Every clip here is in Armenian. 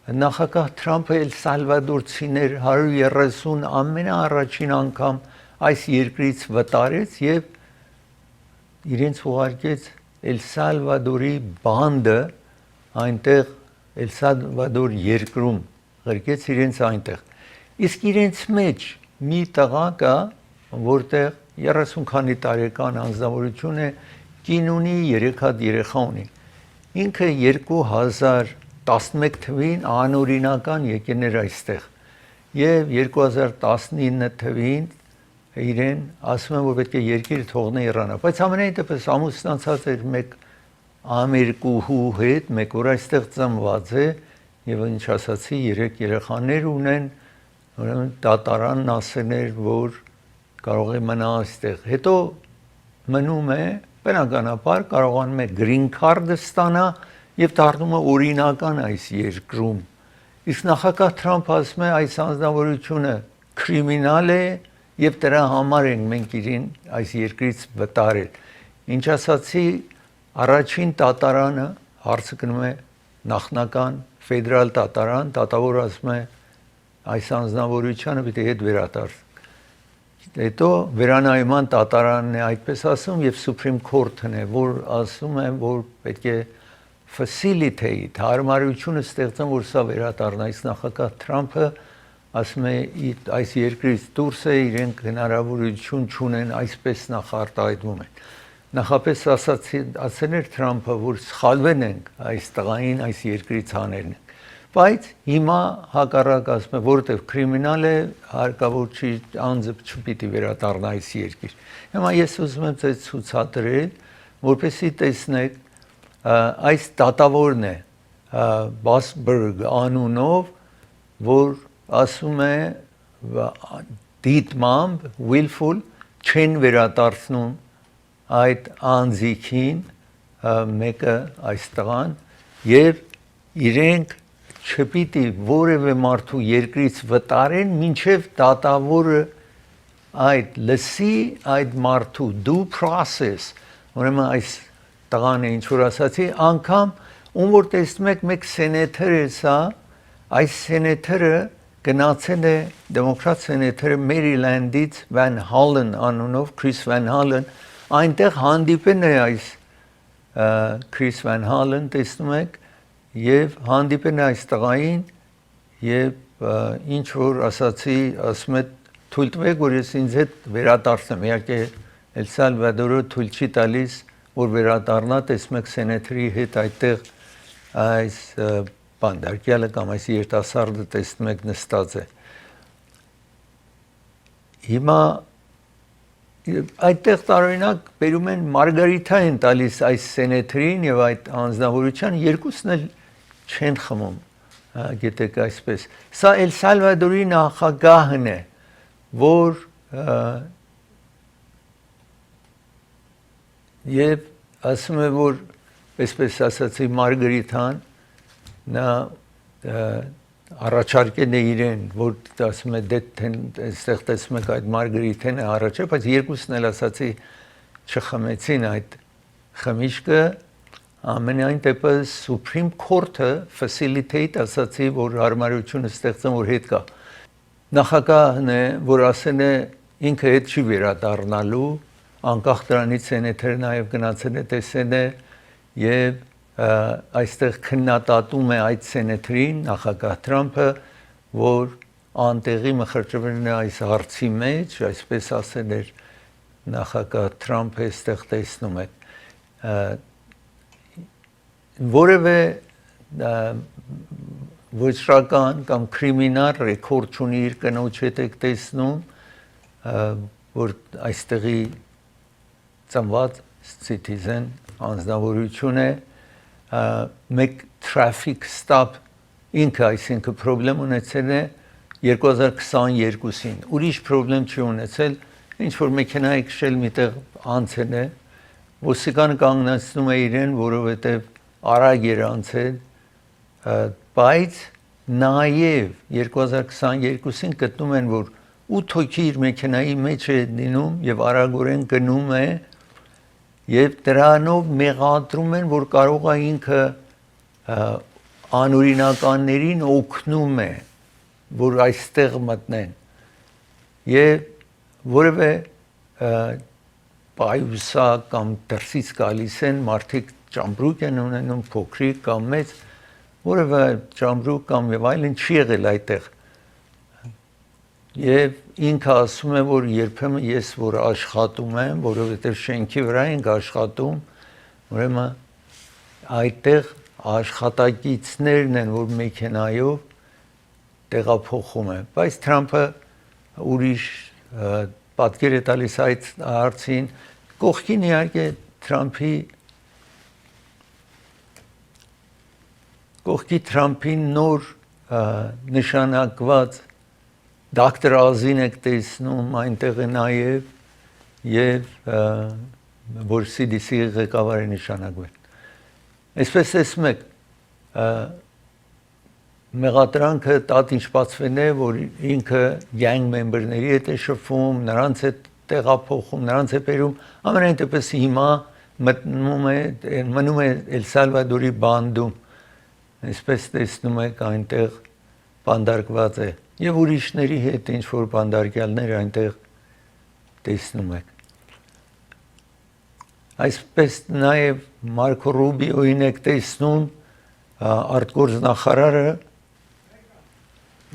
նախագահ Թրամփը Էլ Սալվադորցիներ 130 ամենաառաջին անգամ այս երկրից վտարեց եւ իրենց ուղարկեց Էլ Սալվադորի բանդը այնտեղ Էլ Սալվադոր երկրում ղրկեց իրենց այնտեղ իսկ իրենց մեջ մի տղա կա որտեղ 30 քանի տարեկան անձնավորություն է կին ունի 3 հատ երեխա ունի ինքը 2011 թվին անօրինական եկել էր այստեղ եւ 2019 թվին իրեն ասում են որ պետք է երկիրը թողնի Իրանը բայց ամենայն դեպս ամուսնացած էր մեկ ամերիկուհու հետ մեկ որ այստեղ ծնված է եւ ինչ ասացի 3 երեխաներ ունեն ուրեմն դատարանն ասել էր որ կարող է մնա այստեղ հետո մնում է բնականաբար կարողանում է green card-ը ստանա եւ դառնում է օրինական այս երկրում իսկ նախագահ Թրամփը ասում է այս անձնավորությունը կրիմինալ է եւ դրա համար ենք մենք իրեն այս երկրից վտարել ինչ ասացի առաջին դատարանը հարցը գնում է նախնական ֆեդերալ դատարան դատավոր ասում է այս անձնավորությունը պիտի հետ վերադարձ հետո վերանայման դատարանն է այդպես ասում եւ Supreme Court-ն է որ ասում է որ պետք է facilitate հարմարությունը ստեղծեն որ սա վերադառնա իսկ նախագահ Թրամփը ասում է այս երկրից դուրս է իրենք հնարավորություն չունեն այսպես նախարտահայտվում են նախապես ասել էր Թրամփը որ սխալվել ենք այս տղային այս երկրից հանելն բայց հիմա հակառակ ասում է որտեվ կրիմինալ է հարկավոր չի անձը չպիտի վերադառնա այս երկիր հիմա ես ուզում եմ ձեզ ցուցադրել որպեսզի տեսնեք այս դատավորն է Բասբերգ անունով որ ասում է դիտմամբ willful չեն վերադարձնում այդ անձիկին մեկը այս տղան եւ իրենք չպիտի որևէ մարդու երկրից վտարեն մինչև դատավորը այդ լսի այդ մարդու due process ուրեմն այս տղան է ինչ որ ասացի անգամ ում որ տեսնում եք մեկ սենեթեր է սա այս սենեթերը գնացել է դեմոկրատ սենեթերը Մերիլանդից Վան Հալեն անունով Քրիս Վան Հալեն այնտեղ հանդիպեն է այս Քրիս Վան Հալեն տեսնում եք եւ հանդիպեն այս տղային եւ ինչ որ ասացի ասում է թույլ տվեք որ ես ինձ հետ վերադարձնեմ իհարկե Էլ Սալվադորը թույլ չի տալիս որ վերադառնա տեսնում եք սենեթերի հետ այդտեղ այս բանդարկյալը կամ այս երիտասարդը տեսնում եք նստած է հիմա այդտեղ տարօրինակ բերում են մարգարիթա են տալիս այս սենեթերին եւ այդ անձնավորության երկուսն էլ չեն խմում գիտեք այսպես սա Էլ Սալվադորի նախագահն է որ եւ ասում է որ այսպես ասացի մարգարիթան նա առաջարկել է իրեն որ ասում է դե այստեղ տեսնում եք այդ մարգարիթան է առաջը բայց երկուսն էլ ասացի չխմեցին այդ խմիչքը ամենայն դեպս Supreme Court-ը facilitate ասացի որ հարմարությունը ստեղծեն որ հետ կա նախագահն է որ ասել է ինքը հետ չի վերադառնալու անկախ դրանից սենեթերը նաև գնացել է տեսել է եւ այստեղ քննադատում է այդ սենեթերին նախագահ Թրամփը որ անտեղի մխրճվել է այս հարցի մեջ այսպես ասել էր նախագահ Թրամփը այստեղ տեսնում է որևէ ոչրական կամ կրիմինալ ռեկորդ ունի իր կնոջ հետ եք տեսնում որ այստեղի ծնված citizen անձնավորություն է մեկ traffic stop ինքը այսինքն խնդրեմ ունեցել է 2022-ին ուրիշ խնդրեմ չի ունեցել ինչ որ մեքենա է քշել միտեղ անցել է ոստիկանը կանգնեցնում է իրեն որովհետև արագ էր անցել բայց նաև 2022-ին գտնում են որ 8 հոգի իր մեքենայի մեջ է լինում եւ արագորեն գնում է եւ դրանով մեղադրում են որ կարող է ինքը անօրինականներին օգնում է, որ այստեղ մտնեն եւ որևէ պայուսա կամ դրսից գալիս են մարդիկ ճամբրուկ են ունենում փոքրիկ կամ մեծ որևէ ճամբրուկ կամ եւ այլն չի եղել այդտեղ եւ ինքը ասում է որ երբեմն ես որ աշխատում եմ որովհետեւ շենքի վրա ենք աշխատում ուրեմն այդտեղ աշխատակիցներն են որ մեքենայով տեղափոխում են բայց Թրամփը ուրիշ պատկեր է տալիս այդ հարցին կողքին իհարկե Թրամփի նոր նշանակված դոկտոր Ազին եք տեսնում այնտեղ է նաև եւ որ CDC-ի ղեկավարը նշանակվել այսպես էսում եք մեղադրանքը տատ ինչպացվել է որ ինքը gang member-ների հետ է շփվում, նրանց հետ տեղափոխում, նրանց է բերում, ամենայն դեպս հիմա մնում է Էլ Սալվադորի բանդում, այսպես տեսնում եք այնտեղ բանդարկված է եւ ուրիշների հետ ինչ որ բանդարկյալներ այնտեղ տեսնում եք այսպես նաեւ Մարկո Ռուբիոին եք տեսնում արտգործնախարարը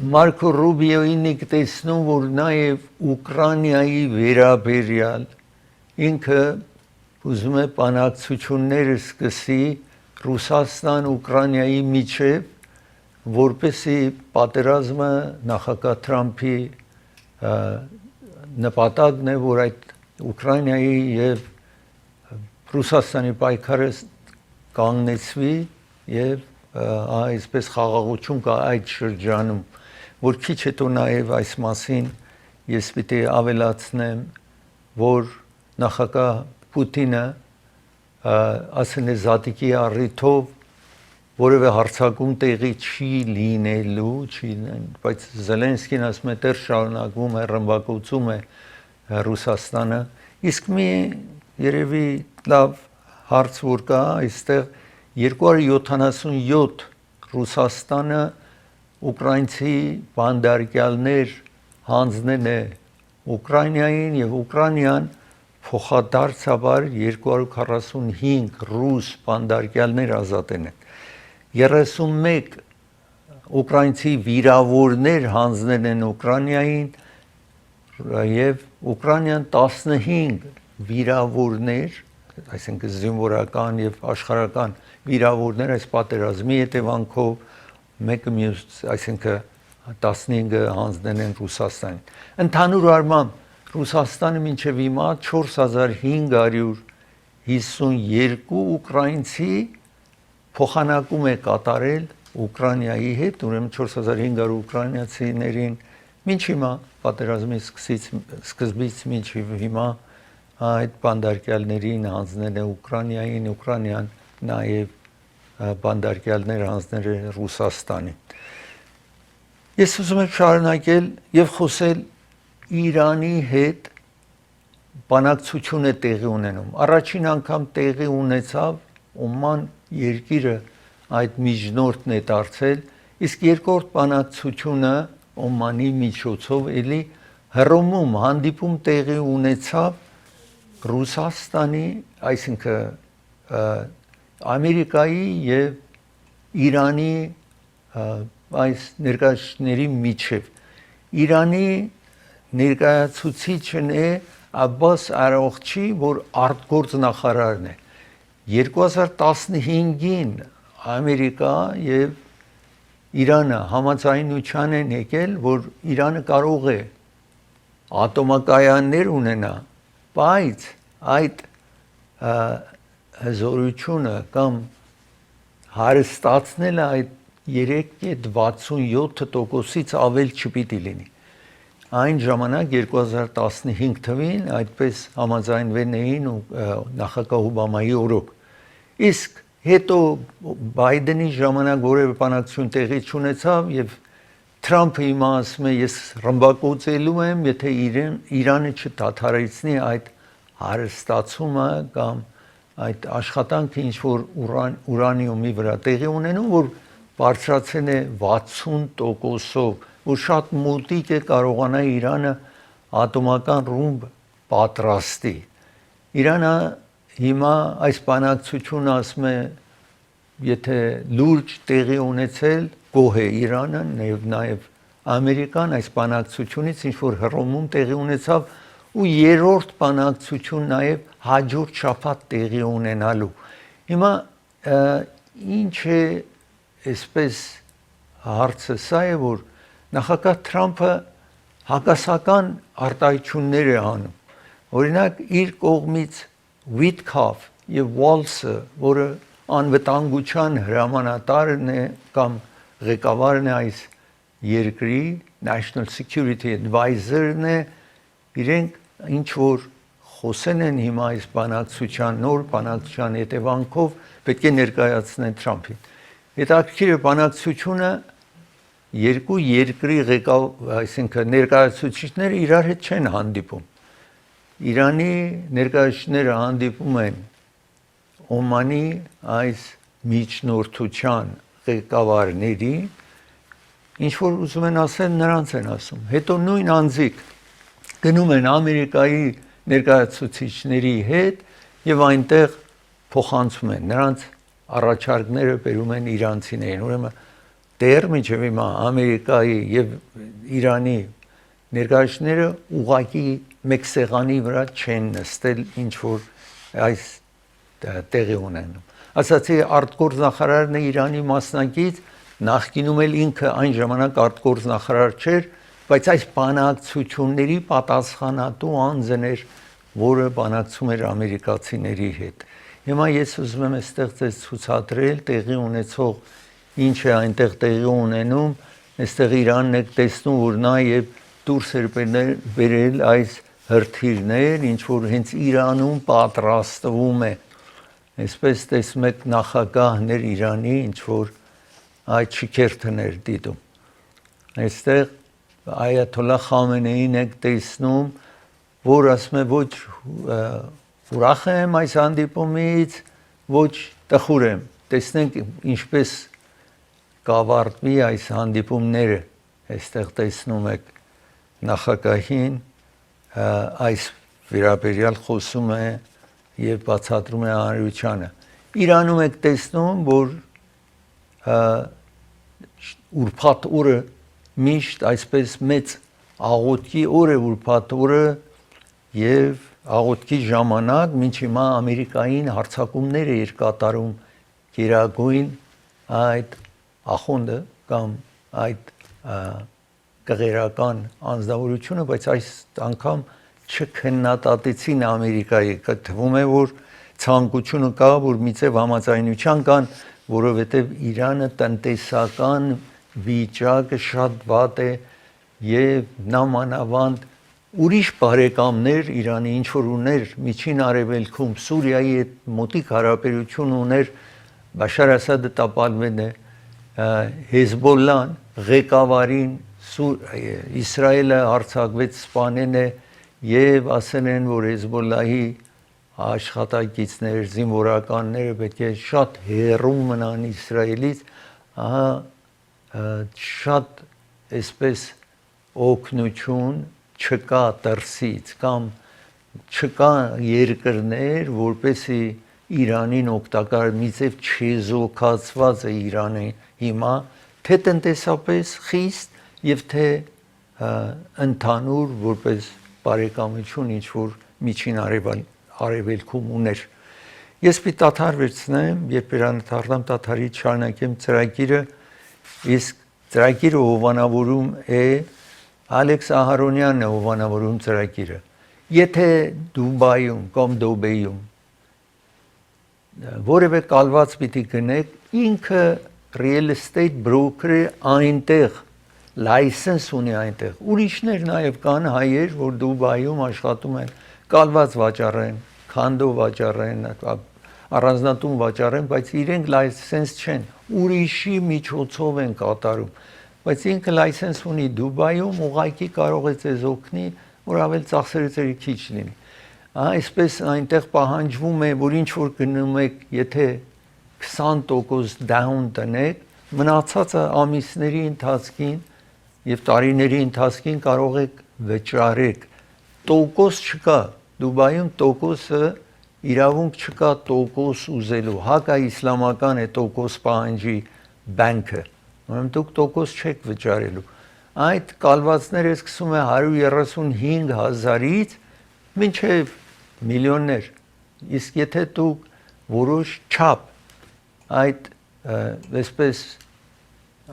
Մարկո Ռուբիոին եք տեսնում որ նաեւ Ուկրաինայի վերաբերյալ ինքը ուզում է բանակցությունները սկսի Ռուսաստան Ուկրաինայի միջև որպեսզի պատերազմը նախագահ Թրամփի նպատակն է որ այդ Ուկրաինայի եւ Ռուսաստանի պայքարը կանգնեցվի եւ այսպես խաղաղություն կա այդ շրջանում որ քիչ հետո նաեւ այս մասին ես պիտի ավելացնեմ որ նախագահ Պուտինը ասել է զատիկի առիթով որևէ հարձակում տեղի չի լինելու բայց Զելենսկին ասում է դեռ շարունակվում է ռմբակոծում է Ռուսաստանը իսկ մի երևի լավ հարց որ կա այստեղ 277 Ռուսաստանը ուկրաինցի բանդարկյալներ հանձնել է Ուկրաինային եւ Ուկրաինան փոխադարձաբար 245 ռուս բանդարկյալներ ազատել են 31 ուկրաինցի վիրավորներ հանձնել են Ուկրաինային եւ Ուկրաինան 15 վիրավորներ այսինքն զինվորական եւ աշխարհական վիրավորներ այս պատերազմի հետևանքով մեկը մյուս այսինքն 15-ը հանձնել են Ռուսաստանին ընդհանուր առմամբ Ռուսաստանը մինչև հիմա 4552 ուկրաինցի փոխանակում է կատարել Ուկրաինայի հետ ուրեմն 4500 ուկրաինացիներին մինչ հիմա պատերազմի սկզբից մինչև հիմա այդ բանդարկյալներին հանձնել է Ուկրաինային Ուկրաինան նաև բանդարկյալներ հանձնել է Ռուսաստանին ես ուզում եմ շարունակել եւ խոսել Իրանի հետ բանակցություն է տեղի ունենում առաջին անգամ տեղի ունեցավ Օման երկիրը այդ միջնորդն է դարձել իսկ երկրորդ բանակցությունը Օմանի միջոցով էլի Հռոմում հանդիպում տեղի ունեցավ Ռուսաստանի այսինքն Ամերիկայի եւ Իրանի այս ներկայացուցիչների միջև Իրանի ներկայացուցիչն է Աբբաս Արաղչի որ արտգործնախարարն է 2015-ին Ամերիկա եւ Իրանը համաձայնության են եկել որ Իրանը կարող է ատոմակայաններ ունենա բայց այդ հզորությունը կամ հարստացնելը այդ 3.67%-ից ավել չպիտի լինի այն ժամանակ 2015 թվին այդպես համաձայնվել էին նախագահ Օբամայի օրոք իսկ հետո Բայդենի ժամանակ որևէ բանակցություն տեղի չունեցավ եւ Թրամփը հիմա ասում է ես ռմբակոծելու եմ եթե Իրանը չդադարեցնի այդ հարստացումը կամ այդ աշխատանքը ինչ որ ուրանիումի վրա տեղի ունենում որ բարձրացել է 60%-ով, որ շատ մոտիկ է կարողանա Իրանը ատոմական ռումբ պատրաստի։ Իրանը հիմա այս բանակցությունը ասում է, եթե լուրջ տեղի ունեցել, գոհ է Իրանը եւ նաեւ Ամերիկան այս բանակցությունից ինչ որ հռոմում տեղի ունեցավ ու երրորդ բանակցություն նաեւ հաջորդ շաբաթ տեղի ունենալու։ Հիմա ինչ է այսպես հարցը սա է, որ նախագահ Թրամփը հակասական արտահայտություններ է անում։ Օրինակ իր կողմից Witkoff եւ Waltz-ը, որը անվտանգության հրամանատարն է կամ ղեկավարն է այս երկրի National Security Advisor-ն է, իրենք ինչ որ խոսեն են հիմա այս բանակցության նոր բանակցության հետևանքով պետք է ներկայացնեն Թրամփին։ Հետաքրքիր է բանակցությունը երկու երկրի այսինքն ներկայացուցիչները իրար հետ չեն հանդիպում։ Իրանի ներկայացուցիչները հանդիպում են Օմանի այս միջնորդության ղեկավարների, ինչ որ ուզում են ասել, նրանց են ասում։ Հետո նույն անձիկ գնում են Ամերիկայի ներկայացուցիչների հետ եւ այնտեղ փոխանցում են նրանց առաջարկները բերում են իրանցիներին։ Ուրեմն դեռ մինչև հիմա Ամերիկայի եւ Իրանի ներկայացուցիչները ուղղակի մեկ սեղանի վրա չեն նստել, ինչ որ այս տեղի ունենում։ Ասացի արտգործնախարարն է Իրանի մասնակից, նախկինում էլ ինքը այն ժամանակ արտգործնախարար չէր, բայց այս բանակցությունների պատասխանատու անձն էր, որը բանակցում էր ամերիկացիների հետ։ Հիմա ես ուզում եմ այստեղ ձեզ ցուցադրել տեղի ունեցող ինչ է այնտեղ տեղի ունենում, այստեղ Իրանն եք տեսնում, որ նաև դուրս էր բերել այս հրթիռներ, ինչ որ հենց Իրանում պատրաստվում է։ Այսպես տեսնում եք նախագահներ Իրանի, ինչ որ այդ շքերթներ դիտում։ Այստեղ Այաթոլլահ Խամենեին եք տեսնում, որ ասում է ոչ ուրախ եմ այս հանդիպումից, ոչ տխուր եմ։ Տեսնենք ինչպես կավարտվի այս հանդիպումները, այստեղ տեսնում եք նախագահին այս վերաբերյալ խոսում է եւ բացատրում է հանրությանը։ Իրանում եք տեսնում, որ ուրբաթ օրը միշտ այսպես մեծ աղոթքի օր է ուրբաթ օրը եւ աղոթքի ժամանակ մինչ հիմա Ամերիկային հարձակումներ էր կատարում Գերագույն այդ ախոնդը կամ այդ կղերական անձնավորությունը, բայց այս անգամ չքննադատեցին Ամերիկայի, թվում է որ ցանկությունը կա, որ միցև համաձայնության կան, որովհետև Իրանը տնտեսական վիճակը շատ վատ է եւ նամանավանդ ուրիշ բարեկամներ Իրանի ինչ որ ուներ Միջին Արևելքում Սուրիայի հետ մոտիկ հարաբերություն ուներ Բաշար Ասադը տապալվել է Հեզբոլլան ղեկավարին Իսրայելը հարձակվեց սպանել է եւ ասել են որ Հեզբոլլահի աշխատակիցներ զինվորականները պետք է շատ հեռու մնան Իսրայելից շատ այսպես օգնություն չկա դրսից կամ չկա երկրներ որպեսի Իրանին օգտակար միցև չեզոքացված է Իրանը հիմա թե տնտեսապես խիստ եւ թե ընդհանուր որպես բարեկամություն ինչ որ միջին արևելքում ուներ ես պիտի դադար վերցնեմ երբ վերանթարնամ դադարի շարունակեմ ծրագիրը իսկ ծրագիրը հովանավորում է Ալեքս Ահարոնյանն է հովանավորում ծրագիրը եթե Դուբայում կամ Դուբեյում որևէ կալված պիտի գնեք ինքը real estate broker-ը այնտեղ լայսենս ունի այնտեղ ուրիշներ նաև կան հայեր որ Դուբայում աշխատում են կալված վաճառեն քանդո վաճառեն առանձնատուն վաճառեն բայց իրենք լայսենս չեն ուրիշի միջոցով են կատարում բայց ինքը լայսենս ունի Դուբայում ուղղակի կարող է ձեզ օգնի որ ավել ծախսերը ձեր քիչ լինի այսպես այնտեղ պահանջվում է որ ինչ որ գնում եք եթե 20% down տնեք մնացածը ամիսների ընթացքին եւ տարիների ընթացքին կարող եք վճարեք, տոկոս չկա, Դուբայում տոկոսը իրավունք չկա տոկոս ուզելու, հակաիսլամական է տոկոս պահանջի բանկը, ուրեմն դուք տոկոս չեք վճարելու, այդ կալվածները սկսում է 135 հազարից մինչև միլիոններ, իսկ եթե դուք որոշ չափ այդ այսպես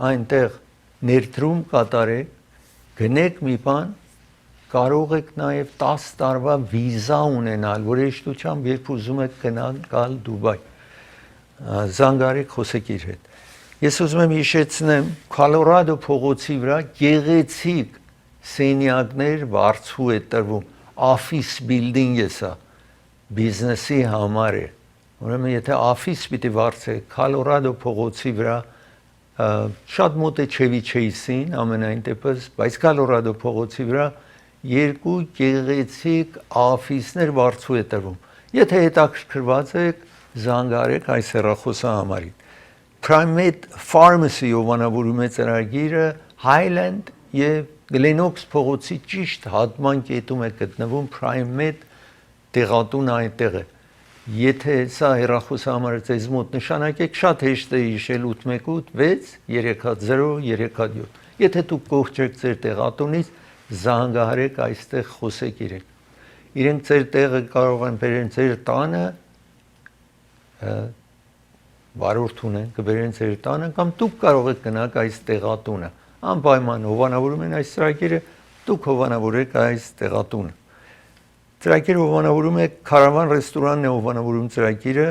այնտեղ ներդրում կատարեք, գնեք մի բան, կարող եք նաև 10 տարվա վիզա ունենալ, որ հեշտությամբ երբ ուզում եք գալ Դուբայ, զանգարեք խոսեք իր հետ։ Ես ուզում եմ հիշեցնեմ, Քոլորադո փողոցի վրա գեղեցիկ սենյակներ վարձու է տրվում, office building է սա, բիզնեսի համար է, ուրեմն եթե office պիտի վարձեք, Քոլորադո փողոցի վրա շատ մոտ է Չևի Չեյսին, ամենայն դեպս, բայց Քոլորադո փողոցի վրա երկու գեղեցիկ office-ներ վարձու է տրվում, եթե հետաքրքրված եք, զանգարեք այս հեռախոսահամարին։ Prime-Med Pharmacy ովանավորում է ծրագիրը Highland եւ Glenox փողոցի ճիշտ հատման կետում է գտնվում Prime-Med տեղատուն այնտեղ է։ Եթե սա հեռախոսահամարը ձեզ մոտ նշանակեք, շատ հեշտ է հիշել 818 630 Եթե դուք կողջ եք ձեր տեղատունից, զանգահարեք այստեղ խոսեք իրենք։ Իրենք ձեր տեղը կարող են բերեն ձեր տանը, վարորդ ունեն, կբերեն ձեր տանը կամ դուք կարող եք գնաք այս տեղատունը։ Անպայման հովանավորում են այս ծրագիրը, դուք հովանավորեք այս տեղատունը։ Ծրագիրը հովանավորում է Քարավան ռեստորանն է հովանավորում ծրագիրը,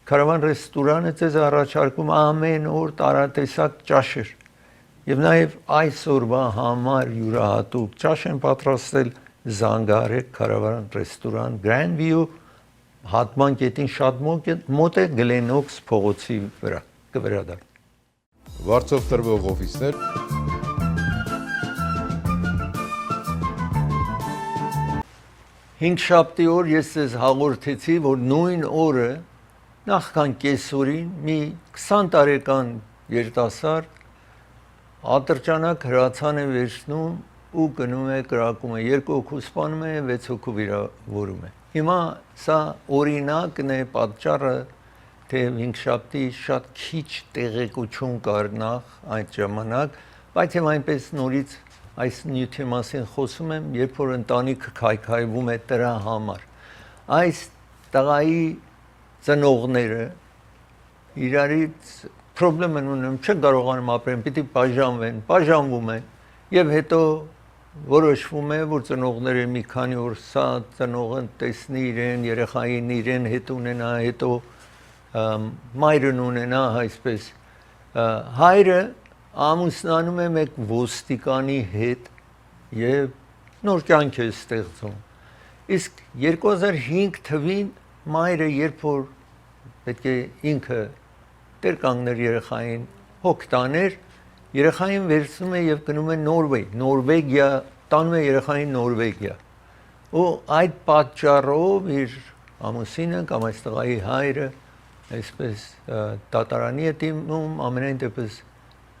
Քարավան ռեստորանը ձեզ առաջարկում ամեն օր տարատեսակ ճաշեր։ Եվ նաև այսօրվա համար յուրահատուկ ճաշ են պատրաստել զանգահարեք Քարավան ռեստորան Grandview հատման կետին շատ մոտ է Glenox փողոցի վրա կվերադառնա։ Վարձով տրվող օֆիսներ Հինգշաբթի օր ես ձեզ հաղորդեցի, որ նույն օրը նախքան կեսօրին մի 20 տարեկան երիտասարդ ատրճանակ հրացան է վերցնում ու գնում է կրակում է, 2 հոգու սպանում է, 6 հոգու վիրավորում է։ Հիմա սա օրինակն է պատճառը, թե հինգշաբթի շատ քիչ տեղեկություն կար նախ այդ ժամանակ, բայց եմ այնպես նորից այս նյութի մասին խոսում եմ, երբ որ ընտանիքը քայքայվում է դրա համար։ Այս տղայի ծնողները իրարից պրոբլեմ են ունենում, չեն կարողանում ապրեն, պիտի բաժանվում են, եւ հետո որոշվում է, որ ծնողները մի քանի օր սա ծնողը տեսնի իրեն, երեխային իրեն հետ ունենա, հետո մայրն ունենա, այսպես հայրը ամուսնանում է մեկ ոստիկանի հետ եւ նոր կյանք է ստեղծում։ Իսկ 2005 թվին մայրը երբ որ պետք է ինքը տեր կանգներ երեխային հոգ տաներ, երեխային վերցնում է եւ գնում է Նորվեգիա, տանում է երեխային Նորվեգիա։ Ու այդ պատճառով իր ամուսինը կամ այս տղայի հայրը այսպես դատարանի է դիմում, ամենայն դեպս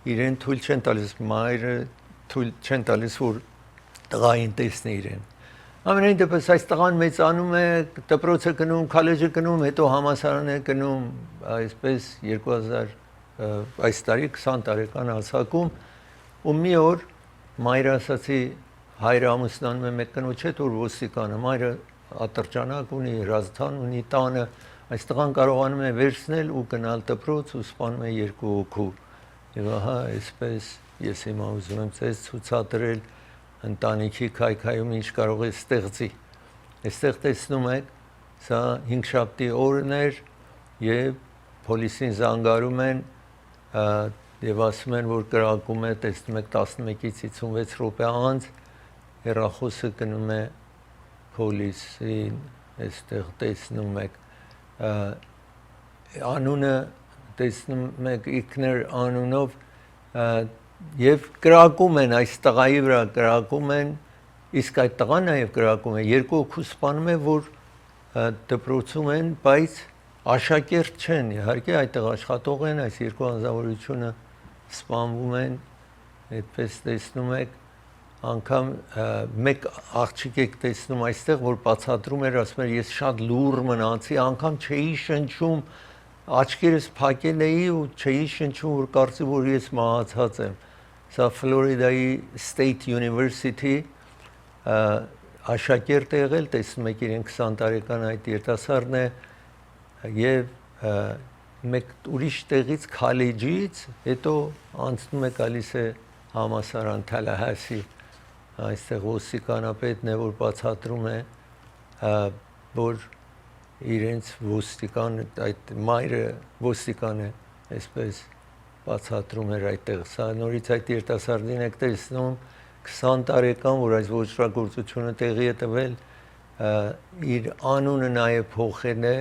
իրեն թույլ չեն տալիս, մայրը թույլ չեն տալիս, որ տղային տեսնի իրեն։ Ամենայն դեպս այս տղան մեծանում է, դպրոց է գնում, քոլեջը գնում, հետո համալսարան է գնում, այսպես 2000 այս տարի 20 տարեկան հասակում, ու մի օր մայրը ասացի հայրը ամուսնանում է մեկ կնոջ հետ, որ ոստիկանը, մայրը ատրճանակ ունի, հրազդան ունի տանը, այս տղան կարողանում է վերցնել ու գնալ դպրոց ու սպանում է 2 հոգու։ Եվ ահա այսպես ես հիմա ուզում եմ ձեզ ցուցադրել ընտանիքի քայքայում ինչ կարող է ստեղծի։ Այստեղ տեսնում եք, սա հինգշաբթի օրն էր եւ պոլիսին զանգարում են եւ ասում են, որ կրակում է, տեսնում եք 11-ից 56 րոպե անց հեռախոսը գնում է պոլիսին, այստեղ տեսնում եք անունը տեսնում եք Իքներ անունով եւ կրակում են այս տղայի վրա կրակում են, իսկ այդ տղան նաեւ կրակում է, 2 հոգու սպանում է, որ դպրոցում են, բայց աշակերտ չեն, իհարկե այդտեղ աշխատող են, այս երկու անձնավորությունը սպանվում են, այդպես տեսնում եք, անգամ մեկ աղջիկ եք տեսնում այստեղ, որ բացատրում էր, ասում էր, ես շատ լուռ մնացի, անգամ չէի շնչում, աչքերս փակել էի ու չէի շնչում, որ կարծի, որ ես մահացած եմ։ Սա Ֆլորիդայի State University աշակերտ է եղել, տեսնում եք իրեն 20 տարեկան այդ երիտասարդն է եւ մեկ ուրիշ տեղից քոլեջից հետո անցնում է գալիս է համասարան Թալահասի, այստեղ ոստիկանապետն է, որ բացատրում է, որ իրենց ոստիկան, այդ մայրը ոստիկան է, այսպես բացատրում էր այդտեղ։ Սա նորից այդ երիտասարդին եք տեսնում 20 տարեկան, որ այս ոճրագործությունը տեղի է տվել, իր անունը նաև փոխել է,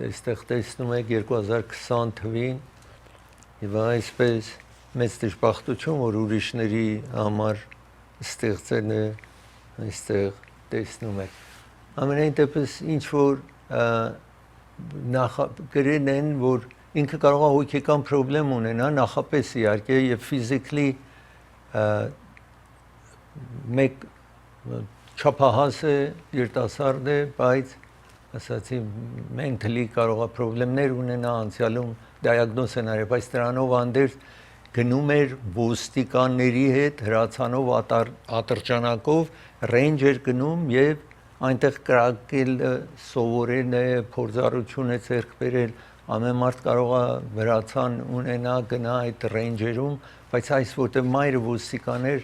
այստեղ տեսնում եք 2020 թվին, եւ այսպես մեծ դժբախտություն, որ ուրիշների համար ստեղծել է, այստեղ տեսնում եք։ Ամենայն դեպս ինչ որ գրել են, որ ինքը կարող է հոգեկան խնդրեմ ունենա, նախապես իհարկե եւ ֆիզիկլի մեկ չափահաս է, երիտասարդ է, բայց ասացի մենթալի կարող է խնդիրներ ունենա, անցյալում դիագնոզ են արել, բայց դրանով անդերս գնում էր ոստիկանների հետ հրացանով ատրճանակով ռեյնջեր գնում եւ այնտեղ կրակել սովորել է, փորձառություն է ձեռք բերել, ամեն մարդ կարող է վրացան ունենա, գնա այդ ռեյնջերում, բայց այս որտեղ մայրը ոստիկան էր,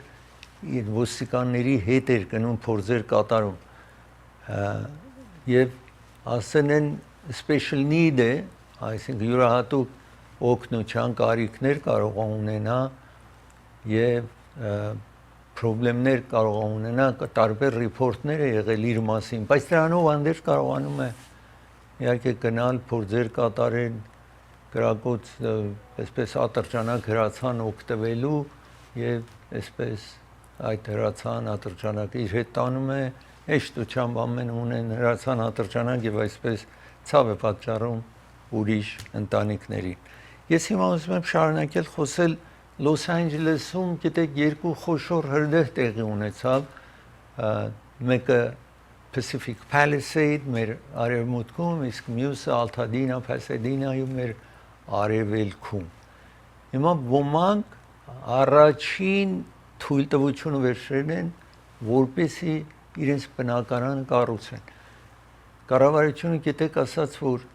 իր ոստիկանների հետ էր գնում փորձեր կատարում եւ ասեն են special need է, այսինքն յուրահատուկ օգնության կարիքներ կարող է ունենա եւ խնդիրներ կարող է ունենա, տարբեր ռիփորտներ է եղել իր մասին, բայց դրանով անդերս կարողանում է իհարկե գնալ փորձեր կատարել, գրակոց այսպես ատրճանակ հրացան օգտվելու եւ այսպես այդ հրացան ատրճանակը իր հետ տանում է, հեշտությամբ ամեն ունեն հրացան ատրճանակ եւ այսպես ցավ է պատճառում ուրիշ ընտանիքներին։ Ես հիմա ուզում եմ շարունակել խոսել Լոս Անջելեսում, գիտեք, երկու խոշոր հրդեհ տեղի ունեցավ, մեկը Pacific Palisade մեր արևմուտքում, իսկ մյուսը Altadena Pasadena-ում մեր արևելքում։ Հիմա ոմանք առաջին թույլտվությունը վերցրել են, որպեսզի իրենց բնակարանը կառուցեն։ Կառավարությունը գիտեք ասաց, որ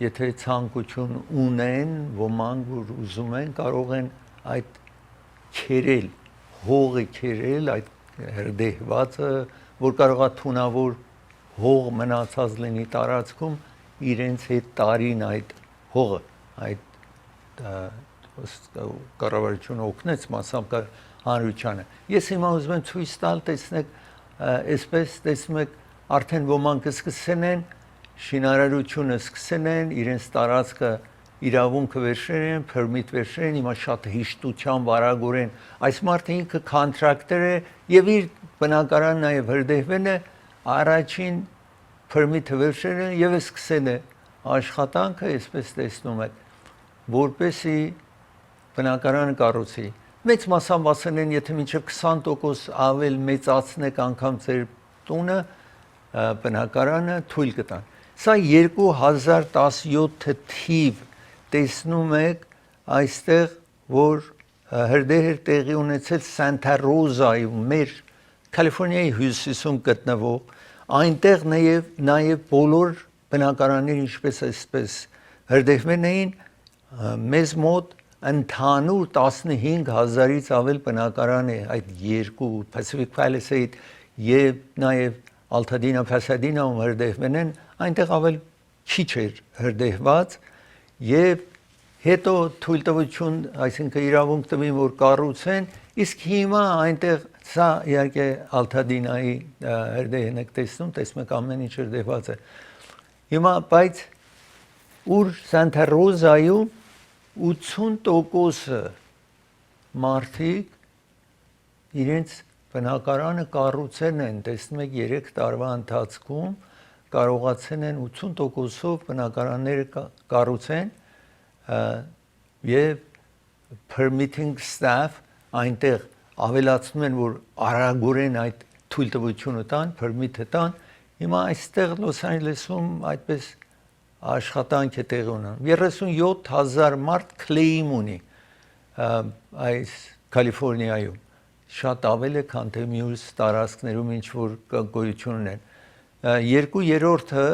եթե ցանկություն ունեն, ոմանք որ ուզում են, կարող են այդ քերել, հողը քերել, այդ հրդեհվածը, որ կարող է թունավոր հող մնացած լինի տարածքում, իրենց հետ տարին այդ հողը, այդ կառավարությունը օգնեց մասամբ հանրությանը։ Ես հիմա ուզում եմ ցույց տալ, տեսնեք, այսպես տեսնում եք, արդեն ոմանք սկսել են շինարարությունը սկսել են, իրենց տարածքը իրավունքը վերցրել են, permit վերցրել են, հիմա շատ հիշտությամբ արագորեն այս մարդը ինքը contractor է եւ իր բնակարանը նաեւ հրդեհվել է, առաջին permit-ը վերցրել են եւ սկսել է աշխատանքը, այսպես տեսնում եք, որպեսզի բնակարանը կառուցի։ Մեծ մասամբ ասել են, եթե մինչև 20% ավել մեծացնեք անգամ ձեր տունը, բնակարանը թույլ կտան։ Սա 2017 թիվ տեսնում եք այստեղ, որ հրդեհ էր տեղի ունեցել Սանտա Ռոզայում, մեր Կալիֆոռնիայի հյուսիսում գտնվող, այնտեղ նաև բոլոր բնակարանները ինչպես այսպես հրդեհվել էին, մեզ մոտ ընդհանուր 15000-ից ավել բնակարան է այդ երկու Pacific Palisade եւ նաև Altadena Pasadena-ում հրդեհվել են, այնտեղ ավել քիչ էր հրդեհված եւ հետո թույլտվություն, այսինքն իրավունք տվին, որ կառուցեն, իսկ հիմա այնտեղ սա իհարկե Altadena-ի հրդեհն եք տեսնում եք ամեն ինչ հրդեհված է։ Հիմա բայց ուր Սանտա Ռոզայում 80% մարդիկ իրենց բնակարանը կառուցել են, տեսնում եք 3 տարվա ընթացքում կարողացել են 80%-ով բնակարանները կառուցեն, եւ permitting staff այնտեղ ավելացնում են որ արագորեն այդ թույլտվությունը տան, permit-ը տան։ Հիմա այստեղ Լոս Անջելեսում այդպես աշխատանք է տեղի ունենում 37000 մարդ claim ունի այս Կալիֆոռնիայում շատ ավել է քան թե մյուս տարածքներում ինչ որ գոյություն ունեն 2/3-ը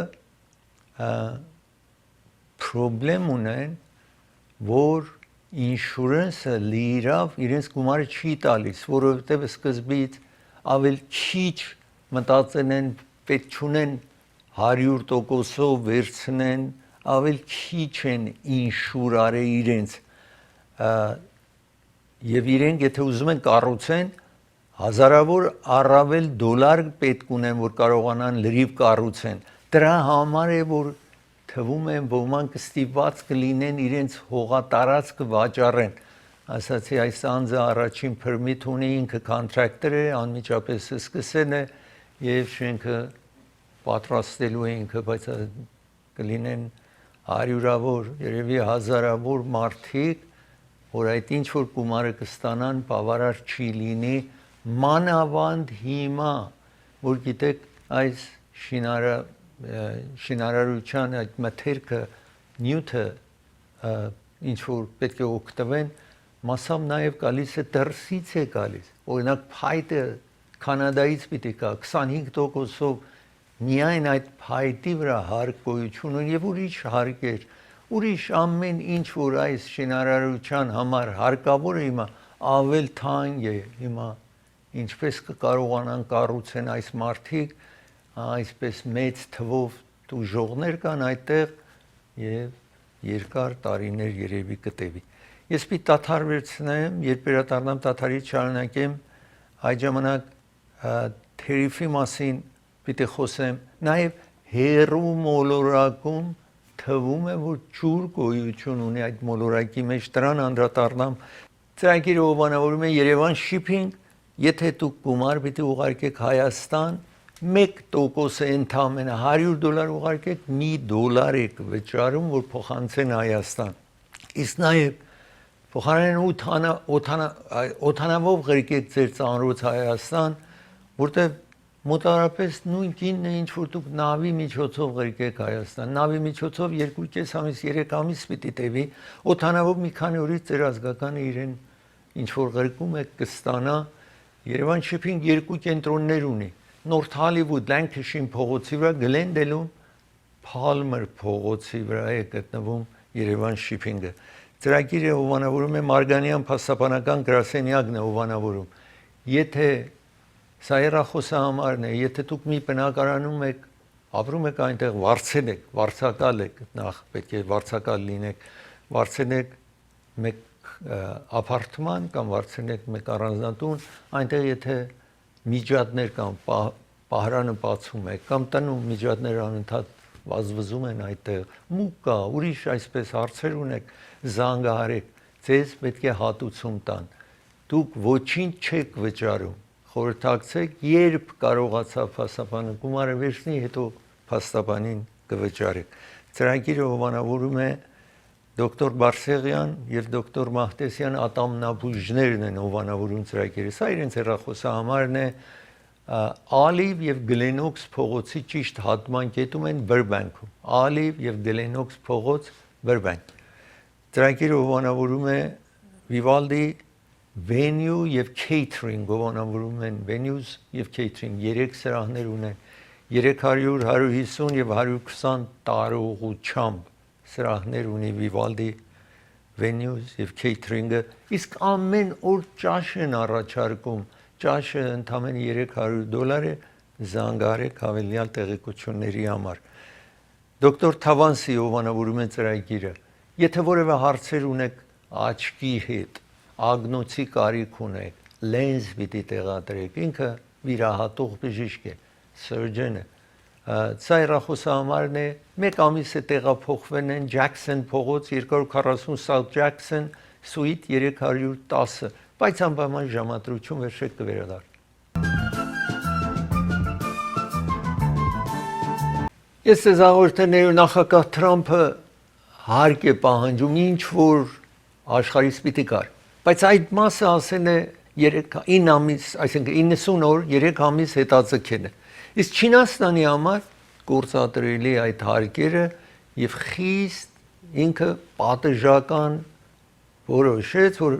problem ունեն որ insurance-ը լիիրավ իրենց գումարը չի տալիս որովհետև սկզբից ավել քիչ մտածեն են պետք չունեն 100%-ով վերցնեն ավել քիչ են ինշուր արել իրենց եւ իրենք եթե ուզում են կառուցեն հազարավոր առավել դոլար պետք ունեն որ կարողանան լրիվ կառուցեն դրա համար է որ թվում է ոմանք ստիպված կլինեն իրենց հողատարածքը վաճառեն ասացի այս անձը առաջին permit ունի ինքը contractor է անմիջապես սկսել է եւ շենքը պատրաստելու է ինքը բայց կլինեն հարյուրավոր երևի հազարավոր մարդիկ որ այդ ինչ որ գումարը կստանան բավարար չի լինի մանավանդ հիմա որ գիտեք այս շինարարության այդ մթերքը նյութը ինչ որ պետք է օգտվեն մասամբ նաև գալիս է դրսից է գալիս օրինակ փայտը կանադայից պիտի գա 25%-ով միայն այդ փայտի վրա հարկ գոյություն ունի եւ ուրիշ հարկեր ուրիշ ամեն ինչ որ այս շինարարության համար հարկավոր է հիմա ավել թանկ է հիմա ինչպես կկարողանան կառուցեն այս մարդիկ այսպես մեծ թվով դուժողներ կան այդտեղ եւ երկար տարիներ երևի կտևի ես պիտի դադար վերցնեմ երբ վերադառնամ դադարից շարունակեմ այդ ժամանակ թերիֆի մասին պիտի խոսեմ նաև հերու մոլորակում թվում է որ ջուր գոյություն ունի այդ մոլորակի մեջ դրան անդրադառնամ ծրագիրը հովանավորում է Երևան shipping եթե դուք գումար պիտի ուղարկեք Հայաստան 1% է ընդամենը $100 ուղարկեք $1 եք վճարում որ փոխանցեն Հայաստան իսկ նաև փոխարեն օթանավով ղրկեք ձեր ծանրոց Հայաստան որտեղ մոտավորապես նույն կինն է ինչ որ դուք նավի միջոցով ղրկեք Հայաստան նավի միջոցով 2.5 ամիս 3 ամիս պիտի տևի օթանավով մի քանի օրից ձեր ազգականը իրեն ինչ որ ղրկում է կստանա Երևան shipping երկու կենտրոններ ունի North Hollywood Lancashire փողոցի վրա Glendale-ում Palmer փողոցի վրա է գտնվում Երևան shipping-ը ծրագիրը հովանավորում է Մարգանյան փաստաբանական գրասենյակն է հովանավորում եթե սա երախոսը համարն է եթե դուք մի բնակարանում եք ապրում եք այնտեղ վարձել եք վարձակալ եք նախ պետք է վարձակալ լինեք վարձել եք մեկ ապարտման կամ վարձել եք մեկ առանձնատուն այնտեղ եթե միջատներ կամ պահարանը բացում եք կամ տնում միջատները անընդհատ վազվզում են այդտեղ մուկ կա ուրիշ այսպես հարցեր ունեք զանգահարեք ձեզ պետք է հատուցում տան դուք ոչինչ չեք վճարում խորհրդակցեք երբ կարողացավ փաստաբանը գումարը վերցնի հետո փաստաբանին կվճարեք ծրագիրը հովանավորում է դոկտոր Բարսեղյան եւ դոկտոր Մահտեսյան ատամնաբույժներն են հովանավորում ծրագիրը սա իրենց հեռախոսահամարն է Ալիվ եւ Գլենոքս փողոցի ճիշտ հատման կետում են Բրբանկում Ալիվ եւ Գլենոքս փողոց Բրբանկ ծրագիրը հովանավորում է Vivaldi venue եւ catering հովանավորում են venues եւ catering 3 սրահներ ունեն 300 150 եւ 120 տարողությամբ սրահներ ունի Vivaldi venues եւ catering-ը իսկ ամեն օր ճաշ են առաջարկում ճաշը ընդամենը $300 է զանգահարեք հավելյալ տեղեկությունների համար դոկտոր Թավանսի հովանավորում է ծրագիրը եթե որևէ հարցեր ունեք աչքի հետ ագնոցի կարիք ունեք լենզ պիտի տեղադրեք ինքը վիրահատող բժիշկ է surgeon է սա հեռախոսահամարն է մեկ ամիս է տեղափոխվել են Jackson փողոց 240 South Jackson suite 310 բայց անպայման ժամադրություն վերջեք կվերադառնա Ես հաղորդել նախագահ Թրամփը հարկ է պահանջում ինչ որ աշխարհից պիտի կար, բայց այդ մասը ասել է 9 ամիս, այսինքն 90 օր 3 ամիս հետաձգել է։ Իսկ Չինաստանի համար գործադրելի այդ հարկերը եւ խիստ ինքը պատժական որոշեց, որ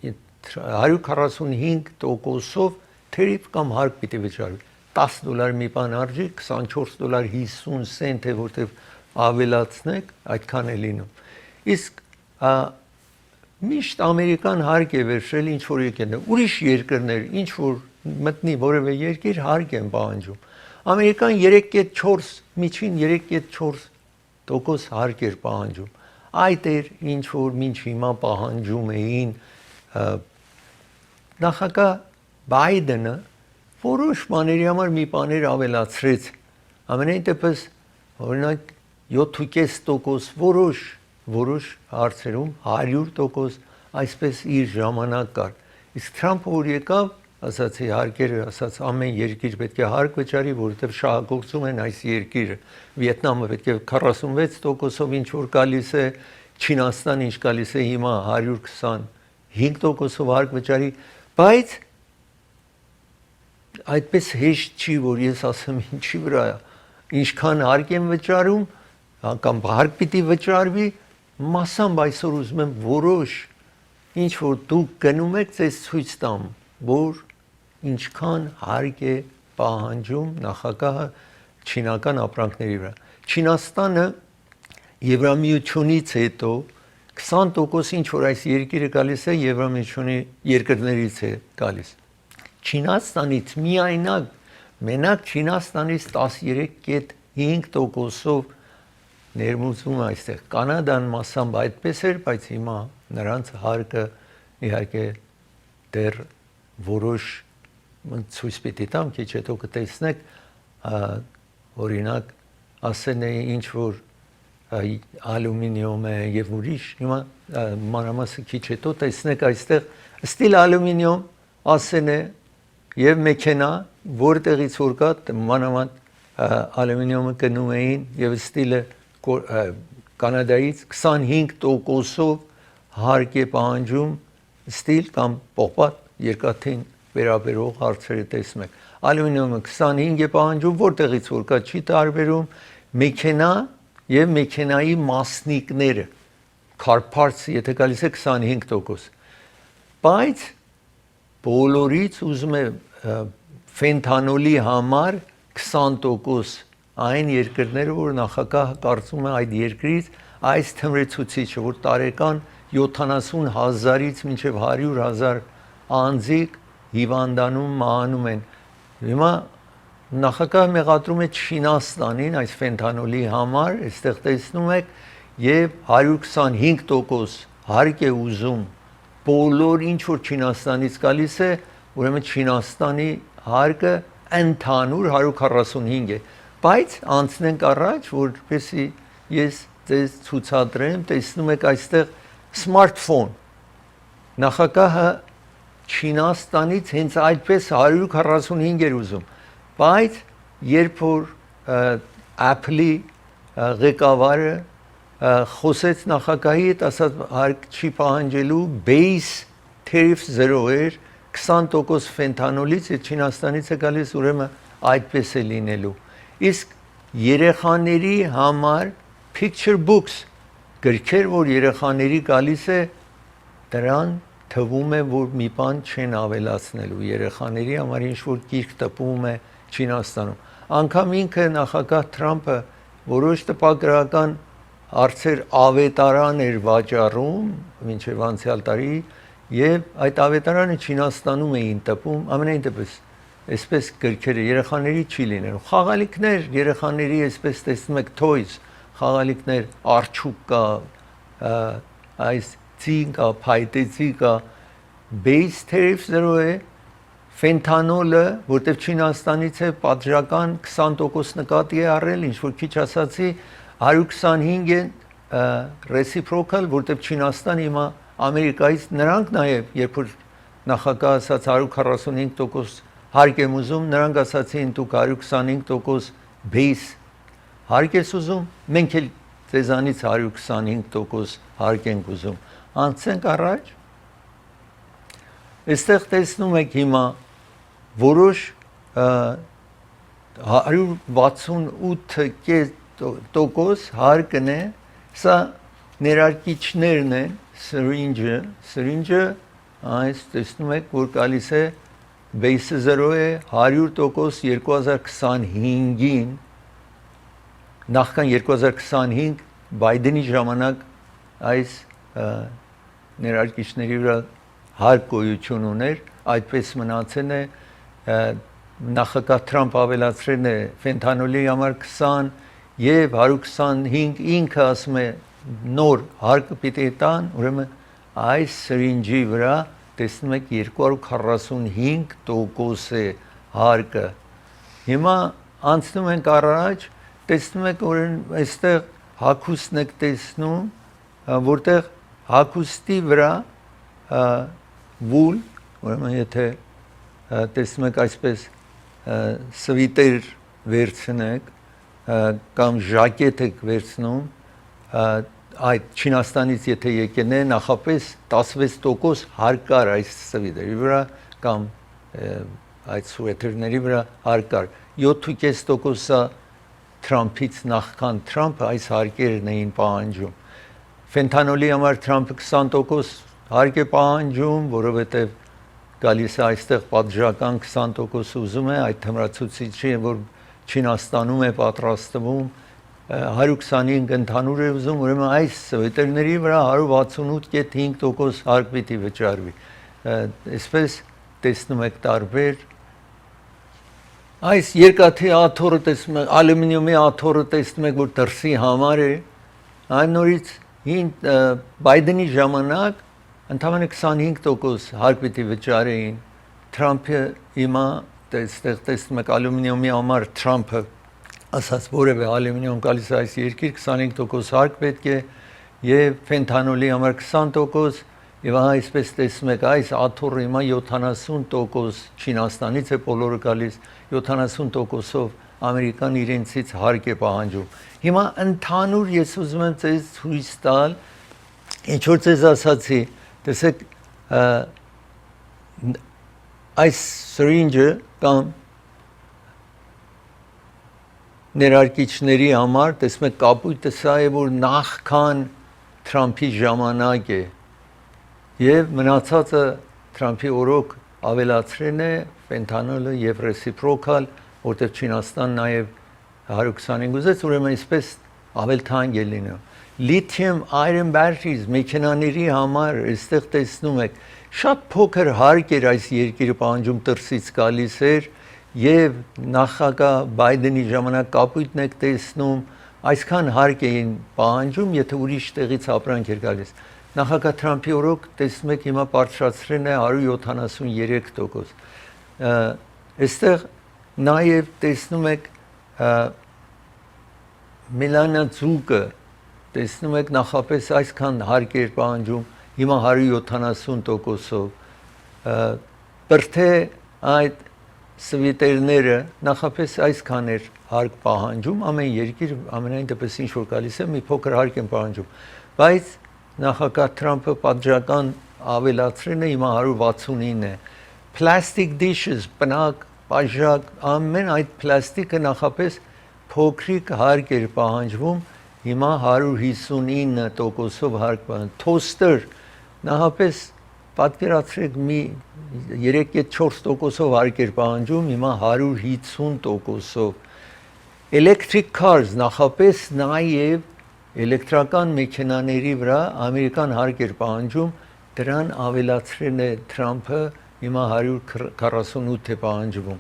145%-ով թերիվ կամ հարկ պիտի վճարվի։ $10 մի բան արժի, $24 50 سنت է, որտեվ ավելացնեք, այդքան է լինում։ Իսկ միշտ ամերիկան հարկ է վերցրել ինչ որ եկել։ Ուրիշ երկրներ ինչ որ մտնի որևէ երկիր հարկ են պահանջում։ Ամերիկան 3.4 միջին 3.4% հարկ էր պահանջում։ Այդ էր ինչ որ մինչ հիմա պահանջում էին նախագահ Բայդենը որոշ բաների համար մի բաներ ավելացրեց։ Ամենայն դեպս օրինակ 7.5% որոշ հարցերում 100% այսպես իր ժամանակ կար։ Իսկ Թրամփը որ եկավ, ասացի հարկերը, ասաց ամեն երկիր պետք է հարկ վճարի, որովհետև շահագործում են այս երկիրը։ Վիետնամը պետք է 46%-ով ինչ որ գալիս է, Չինաստան ինչ գալիս է հիմա 125%-ով հարկ վճարի, բայց այդպես հեշտ չի, որ ես ասեմ ինչի վրա ինչքան հարկ եմ վճարում, կամ հարկ պիտի վճարվի, մասամբ այսօր ուզում եմ որոշ ինչ որ դուք գնում եք, ձեզ ցույց տամ, որ ինչքան հարկ է պահանջում նախագահը չինական ապրանքների վրա։ Չինաստանը Եվրամիությունից հետո 20% ինչ որ այս երկիրը գալիս է Եվրամիությունի երկրներից է գալիս։ Չինաստանից մենակ Չինաստանից 13.5%-ով ներմուծվում այստեղ։ Կանադան մասամբ այդպես էր, բայց հիմա նրանց հարկը իհարկե դեռ որոշ ցույց պիտի տամ, քիչ հետո կտեսնեք, օրինակ ասեն է ինչ որ ալյումինիում է եւ ուրիշ, հիմա մանրամասը քիչ հետո տեսնեք այստեղ ստիլ ալյումինիում ասեն է եւ մեքենա, որտեղից որ կա մանրամասն ալյումինիումը գնում էին եւ ստիլը Կանադայից 25%-ով հարկ է պահանջում ստիլ կամ պողպատ երկաթին վերաբերող հարցերը տեսնում եք։ Ալյումինիումը 25 է պահանջում, որտեղից որ կա չի տարբերում, մեքենա եւ մեքենայի մասնիկները car parts եթե գալիս է 25%։ Բայց բոլորից ուզում է ֆենթանոլի համար 20% այն երկրները, որ նախագահը կարծում է այդ երկրից այս թմրեցուցիչը, որ տարեկան 70,000-ից մինչև 100,000 անձիկ հիվանդանում մահանում են։ Հիմա նախագահը մեղադրում է Չինաստանին այս ֆենթանոլի համար, այստեղ տեսնում եք, եւ 125% հարկ է ուզում բոլոր ինչ որ Չինաստանից գալիս է, ուրեմն Չինաստանի հարկը ընդհանուր 145 է։ Բայց անցնենք առաջ, որպեսզի ես ձեզ ցուցադրեմ, տեսնում եք այստեղ սմարթֆոն։ Նախագահը Չինաստանից հենց այդպես 145 էր ուզում, բայց երբ որ Apple-ի ղեկավարը խոսեց նախագահի հետ, ասաց հարկ չի պահանջելու, base tariff 0 էր, 20% ֆենթանոլից է Չինաստանից է գալիս, ուրեմն այդպես է լինելու։ Իսկ երեխաների համար picture books գրքեր, որ երեխաների գալիս է, դրան թվում է, որ մի բան չեն ավելացնելու երեխաների համար ինչ որ գիրք տպում է Չինաստանում։ Անկամ ինքը նախագահ Թրամփը որոշ տպագրական հարցեր ավետարան էր վաճառում մինչև անցյալ տարի եւ այդ ավետարանը Չինաստանում էին տպում, ամենայն դեպս այսպես գրքերը երեխաների չի լինելու։ Խաղալիքներ երեխաների այսպես տեսնում եք toys, խաղալիքներ, արջուկ կա, այս ցին կա, փայտեցի կա, base tariff 0 է, ֆենթանոլը, որտեղ Չինաստանից է պատժական 20% նկատի է առել, ինչ որ քիչ ասացի, 125 է reciprocal, որտեղ Չինաստան հիմա Ամերիկայից նրանք նաև երբ որ նախագահը ասաց 145% հարկ եմ ուզում, նրանք ասացին դուք 125% base հարկ ես ուզում, մենք էլ ձեզանից 125% հարկ ենք ուզում։ Անցենք առաջ։ Այստեղ տեսնում եք հիմա որոշ 168% հարկն է, սա ներարկիչներն են, syringe, այս տեսնում եք, որ գալիս է base 0 է 100% 2025-ին, նախքան 2025 Բայդենի ժամանակ այս ներարկիչների վրա հարկ գոյություն ուներ, այդպես մնացել է, նախագահ Թրամփ ավելացրել է ֆենթանոլի համար 20 եւ 125 ինքը ասում է նոր հարկը պիտի տան, ուրեմն այս սրինջի վրա տեսնում եք 245% է հարկը։ Հիմա անցնում ենք առաջ, տեսնում եք որ այստեղ հագուստն եք տեսնում, որտեղ հագուստի վրա վուլ, ուրեմն եթե տեսնում եք այսպես սվիտեր վերցնեք կամ ժակետ եք վերցնում, այդ Չինաստանից եթե եկեն է նախապես 16% հարկ կար այս սվիտերի վրա կամ այդ սուեթերների վրա հարկ կար, 7.5%-ը Թրամփից նախքան Թրամփը այս հարկերն էին պահանջում։ Ֆենթանոլի համար Թրամփը 20% հարկ է պահանջում, որովհետև գալիս է այստեղ պատժական 20% ուզում է, այդ թմրացուցիչը, որ Չինաստանում է պատրաստվում, 125 ընդհանուր է ուզում, ուրեմն այս սվետերների վրա 168.5% հարկ պիտի վճարվի։ Այսպես տեսնում եք տարբեր այս երկաթի աթոռը տեսնում եք, ալյումինիումի աթոռը տեսնում եք, որ դրսի համար է, այն նորից Բայդենի ժամանակ ընդամենը 25% հարկ պիտի վճարեին, Թրամփը հիմա այստեղ տեսնում եք ալյումինիումի համար Թրամփը ասաց որևէ ալյումինիում գալիս է այս երկիր 25% հարկ պետք է եւ ֆենթանոլի համար 20% եւ այսպես տեսնում եք այս աթոռը հիմա 70% Չինաստանից է բոլորը գալիս 70%-ով Ամերիկան իրենցից հարկ է պահանջում։ Հիմա ընդհանուր ես ուզում եմ ձեզ ցույց տալ, ինչ որ ձեզ ասացի, տեսեք այս syringe կամ ներարկիչների համար տեսնում եք կապույտը սա է որ նախքան Թրամփի ժամանակ է եւ մնացածը Թրամփի օրոք ավելացրել է ֆենթանոլը եւ ռեսիպրոկալ, որտեղ Չինաստան նաեւ 125 ուզեց, ուրեմն այսպես ավել թանկ է լինում։ Lithium iron batteries մեքենաների համար այստեղ տեսնում եք շատ փոքր հարկ էր այս երկիրը պահանջում դրսից գալիս էր եւ նախագահ Բայդենի ժամանակ կապույտն եք տեսնում այսքան հարկ էին պահանջում եթե ուրիշ տեղից ապրանք էր գալիս նախագահ Թրամփի օրոք տեսնում եք հիմա բարձրացրել է 173%։ Այստեղ նաեւ տեսնում եք մելանաձուկը տեսնում եք նախապես այսքան հարկ էր պահանջում հիմա 170%-ով բրթե այդ սվիտերները նախապես այսքան էր հարկ պահանջում ամեն երկիր ամենայն դեպս ինչ որ գալիս է մի փոքր հարկ են պահանջում բայց նախագահ Թրամփը պատժական ավելացրել է հիմա 169 է plastic dishes բնակ բաժակ ամեն այդ պլաստիկը նախապես փոքրիկ հարկ էր պահանջվում հիմա 159%-ով հարկ պահանջ toaster նախապես պատկերացրեք մի 3-4%-ով հարկ էր պահանջում հիմա 150%-ով electric cars նախապես նաև էլեկտրական մեքենաների վրա ամերիկան հարկ էր պահանջում դրան ավելացրել է Թրամփը հիմա 148 է պահանջվում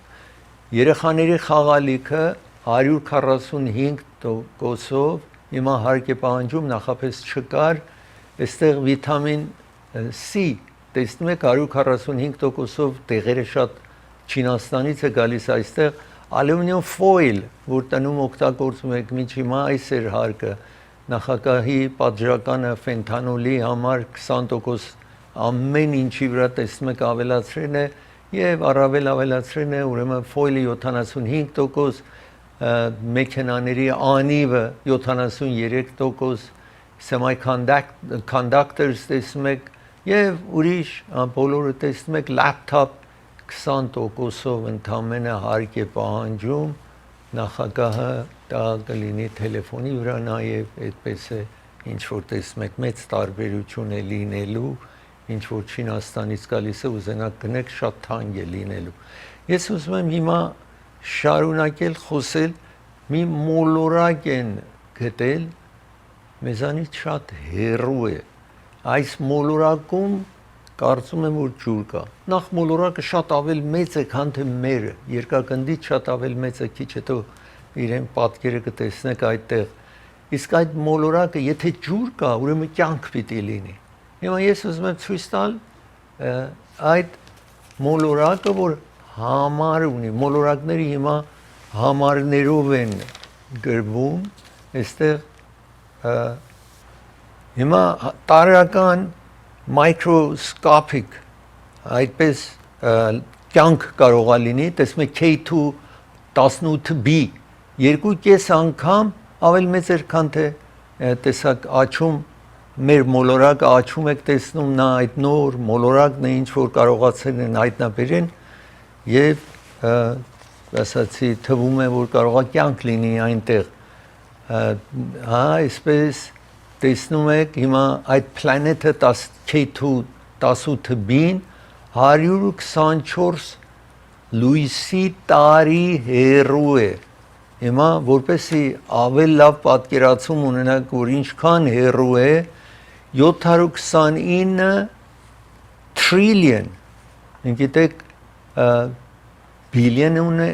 երեխաների խաղալիքը 145%-ով հիմա հարկ է պահանջում նախապես չկար այստեղ վիտամին C տեսնում եք 145%-ով տեղերը շատ Չինաստանից է գալիս այստեղ ալյումինիում foil որ տնում օգտագործում եք միջ հիմա այս էր հարկը նախագահի պատժականը ֆենթանոլի համար 20% ամեն ինչի վրա տեսնում եք ավելացրել է եւ առավել ավելացրել է ուրեմն foil-ը 75% մեքենաների անիվը 73%, semiconductors տեսնում եք եւ ուրիշ բոլորը տեսնում եք laptop 20%-ով ընդամենը հարկ է պահանջում նախագահը դա կլինի տելեֆոնի վրա նաեւ այդպես է ինչ որ տեսնում եք մեծ տարբերություն է լինելու ինչ որ Չինաստանից գալիս է ուզենակ գնեք շատ թանկ է լինելու ես ուզում եմ հիմա շարունակել խոսել մի մոլորակ են գտել մեզանից շատ հեռու է այս մոլորակում կարծում եմ որ ջուր կա նախ մոլորակը շատ ավել մեծ է քան թե մերը երկրագնդից շատ ավել մեծ է քիչ հետո իրեն պատկերը կտեսնեք այդտեղ իսկ այդ մոլորակը եթե ջուր կա ուրեմն կյանք պիտի լինի հիմա ես ուզում եմ ցույց տալ այդ մոլորակը որ համար ունի մոլորակները հիմա համարներով են գրվում այստեղ հիմա տարական microscopic այդպես կյանք կարող է լինի տեսնում եք K2 18b 2.5 անգամ ավել մեծ էր քան թե տեսակ աչում մեր մոլորակը աչում եք տեսնում նա այդ նոր մոլորակն է ինչ որ կարողացել են հայտնաբերեն եւ ասացի թվում է որ կարող է կյանք լինի այնտեղ հա այսպես տեսնում եք հիմա այդ պլանետը K2 18b-ին 124 լույսի տարի հեռու է հիմա որպեսի ավել լավ պատկերացում ունենաք որ ինչքան հեռու է 729 trillion գիտեք բիլիոն է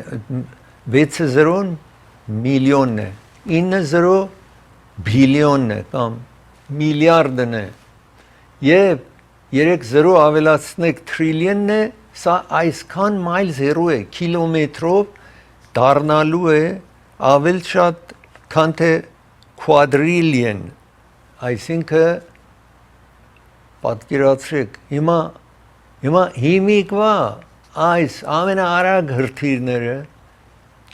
6 միլիոնն է 9 բիլիոնն է կամ միլիարդն է եւ 3 ավելացնեք trillion-ն է սա այսքան մայլս հեռու է կիլոմետրով դառնալու է ավել շատ քան թե quadrillion այսինքն պատկերացրեք հիմա հիմիկվա այս ամենաարագ հրթիռները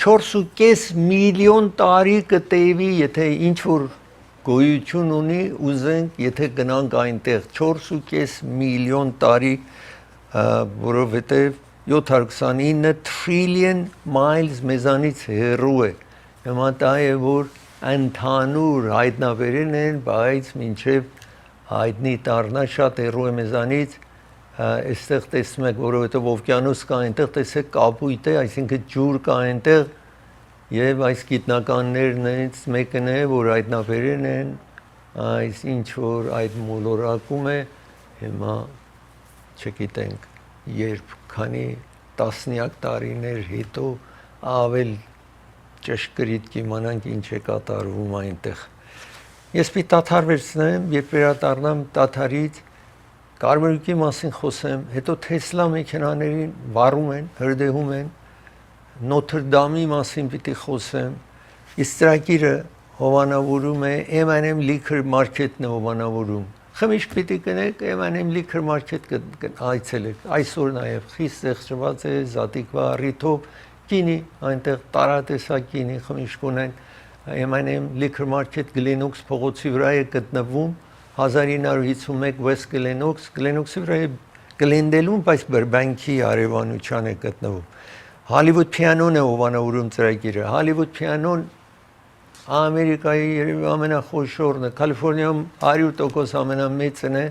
4.5 միլիոն տարի կտևի եթե ինչ որ գոյություն ունի ուզենք եթե գնանք այնտեղ 4.5 միլիոն տարի որովհետև 729 trillion miles մեզանից հեռու է հիմա դա է որ ընդհանուր հայտնաբերել են բայց մինչև հայտնի դառնա շատ հեռու է մեզանից այստեղ տեսնում եք որովհետև օվկիանոս կա այնտեղ տեսեք կապույտ է այսինքն ջուր կա այնտեղ եւ այս գիտնականներնից մեկն է որ հայտնաբերել են այս ինչ որ այդ մոլորակում է հիմա չգիտենք երբ քանի տասնյակ տարիներ հետո ավել ճշգրիտ կիմանանք ինչ է կատարվում այնտեղ ես պիտի դադար վերցնեմ երբ վերադառնամ դադարից կարմրուկի մասին խոսեմ հետո Թեսլա մեքենաներին վառում են հրդեհում են Նոթր Դամի մասին պիտի խոսեմ իսկ ծրագիրը հովանավորում է M&M Liquor Market-ն է հովանավորում խմիչք պիտի կնեք M&M Liquor Market այցելեք այսօր նաև խիստ զեղչված է զատիկվա առիթով գինի այնտեղ տարատեսակ գինի խմիչք ունեն M&M Liquor Market Glenox փողոցի վրա է գտնվում 1951 West Glenox-ի վրա է Glendale-ում բայց Burbank-ի արևանության է գտնվում Hollywood Piano-ն է հովանավորում ծրագիրը Hollywood Piano-ն Ամերիկայի երևի ամենախոշորն է Կալիֆոռնիայում 100% ամենամեծն է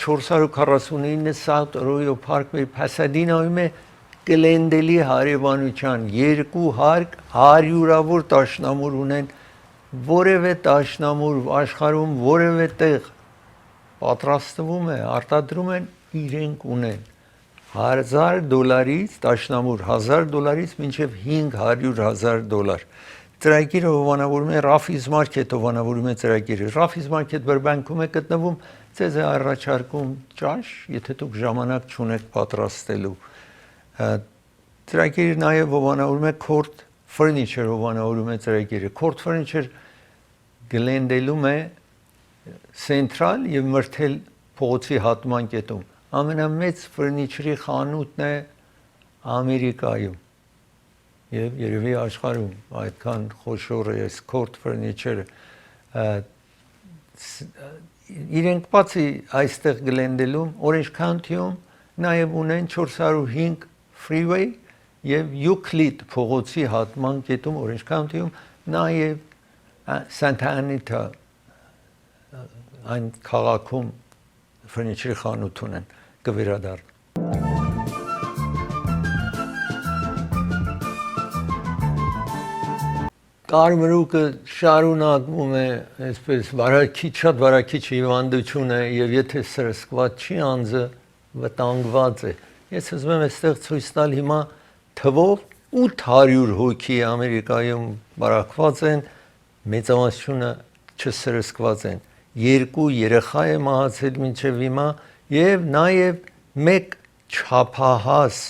449 South Arroyo Parkway Pasadena-ում է Glendale-ի հարևանության երկու հարկ 100-ավոր դաշնամուր ունեն որևէ դաշնամուր աշխարհում որևէ տեղ պատրաստվում է արտադրում են իրենք ունեն $1,000 դաշնամուր $1,000 մինչև $500,000 ծրագիրը հովանավորում է Raffi's Market հովանավորում է ծրագիրը Raffi's Market Burbank-ում է գտնվում ձեզ է առաջարկում ճաշ եթե դուք ժամանակ չունեք պատրաստելու ծրագիրը նաև հովանավորում է Court Furniture հովանավորում է ծրագիրը Court Furniture Glendale-ում է Central եւ Myrtle փողոցի հատման կետում ամենամեծ ֆուրնիչերի խանութն է Ամերիկայում եւ երևի աշխարհում այդքան խոշոր է այս court furniture-ը իրենք բացի այստեղ Գլենդելում Orange County-ում նաև ունեն 405 freeway եւ Euclid փողոցի հատման կետում Orange County-ում նաև Santa Anita այն քաղաքում furniture խանութ ունեն կվերադառնա Կարմրուկը շարունակվում է այսպես շատ վարակիչ հիվանդություն է եւ եթե սրսկված չի անձը վտանգված է ես ուզում եմ այստեղ ցույց տալ հիմա թվով 800 հոգի Ամերիկայում վարակված են մեծամասնությունը չսրսկված են 2 երեխա է մահացել մինչև հիմա եւ նաեւ 1 չափահաս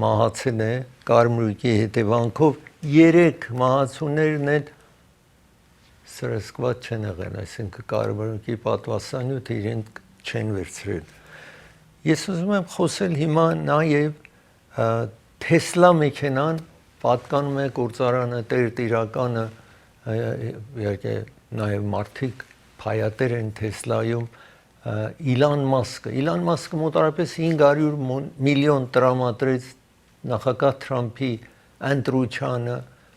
մահացել է կարմրուկի հետևանքով 3 մահացուներն են սրսկված չեն եղել, այսինքն կարմրուկի պատվաստանյութը իրենք չեն վերցրել։ Ես ուզում եմ խոսել հիմա նաև Tesla մեքենան պատկանում է գործարանը տերտիրականը իհարկե նաև մարդիկ փայատեր են Tesla-ում Իլան Մասկը մոտարապես 500 միլիոն տրամադրեց նախագահ Թրամփի ընտրությանը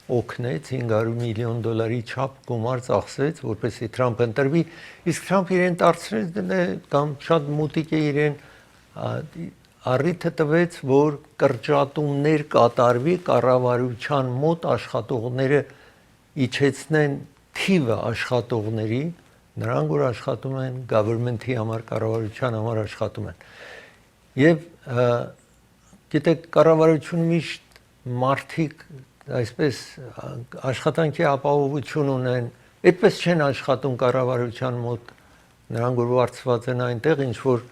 օգնեց 500 միլիոն դոլարի չափ գումար ծախսեց որպեսզի Թրամփը ընտրվի իսկ Թրամփը իրեն դարձրեց կամ շատ մոտիկ է իրեն առիթը տվեց որ կրճատումներ կատարվի կառավարության մոտ աշխատողները իջեցնեն թիվը աշխատողների նրանք որ աշխատում են government-ի համար կառավարության համար աշխատում են եւ գիտեք կառավարությունը միշտ մարդիկ այսպես աշխատանքի ապահովություն ունեն այդպես չեն աշխատում կառավարության մոտ նրանք որ վարձված են այնտեղ ինչ որ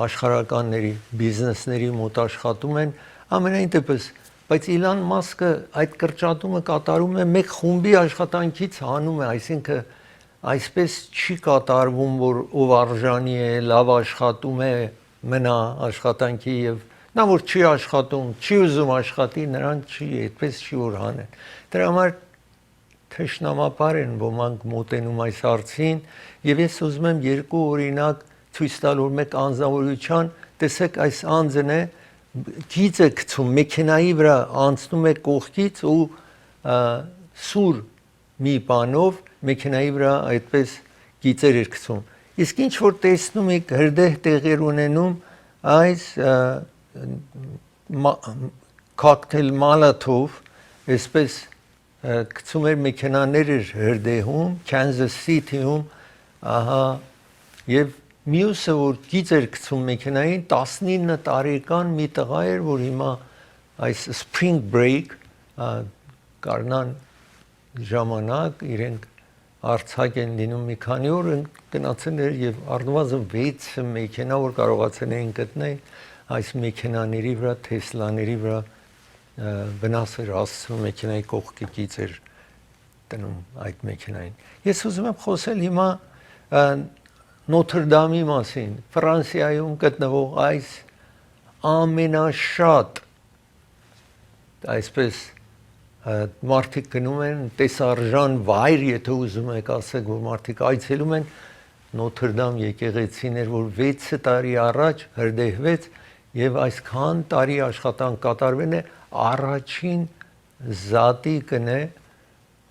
աշխարհականների բիզնեսների մոտ աշխատում են ամենայն դեպս բայց Իլան Մասկը այդ կրճատումը կատարում է մեկ խումբի աշխատանքից հանում է այսինքն այսպես չի կատարվում որ ով արժանի է լավ աշխատում է մնա աշխատանքի եւ նա որ չի աշխատում, չի ուզում աշխատի, նրան չի, այդպես չի որ հանեն։ Դրա համար թշնամապար են ոմանք մոտենում այս հարցին եւ ես ուզում եմ երկու օրինակ ցույց տալ որ մեկ անձնավորության, տեսեք այս անձն է գիծ է գցում մեքենայի վրա անցնում է կողքից ու սուր մի բանով մեքենայի վրա այդպես գիծեր էր գցում։ Իսկ ինչ որ տեսնում եք հրդեհ տեղեր ունենում այս cocktail Molotov այսպես գցում էր մեքենաներ էր հրդեհում Kansas City-ում ահա եւ մյուսը որ գիծ էր գցում մեքենային 19 տարեկան մի տղա էր որ հիմա այս spring break կարնան ժամանակ իրենք արցակ են լինում մի քանի օր գնացել էր եւ արդվազն 6 մեքենա որ կարողացել էին գտնել այս մեքենաների վրա Tesla-ների վրա վնաս էր հասցնում մեքենայի կողքի գիծ էր տնում այդ մեքենային ես ուզում եմ խոսել հիմա Նոթր-Դամի մասին Ֆրանսիայում գտնվող այս ամենաշատ այսպես մարդիկ գնում են տեսարժան վայր եթե ուզում եք ասեք որ մարդիկ այցելում են Նոթր-Դամ եկեղեցիներ որ 6 տարի առաջ հրդեհվեց եւ այսքան տարի աշխատանք կատարվել է առաջին զատիկն է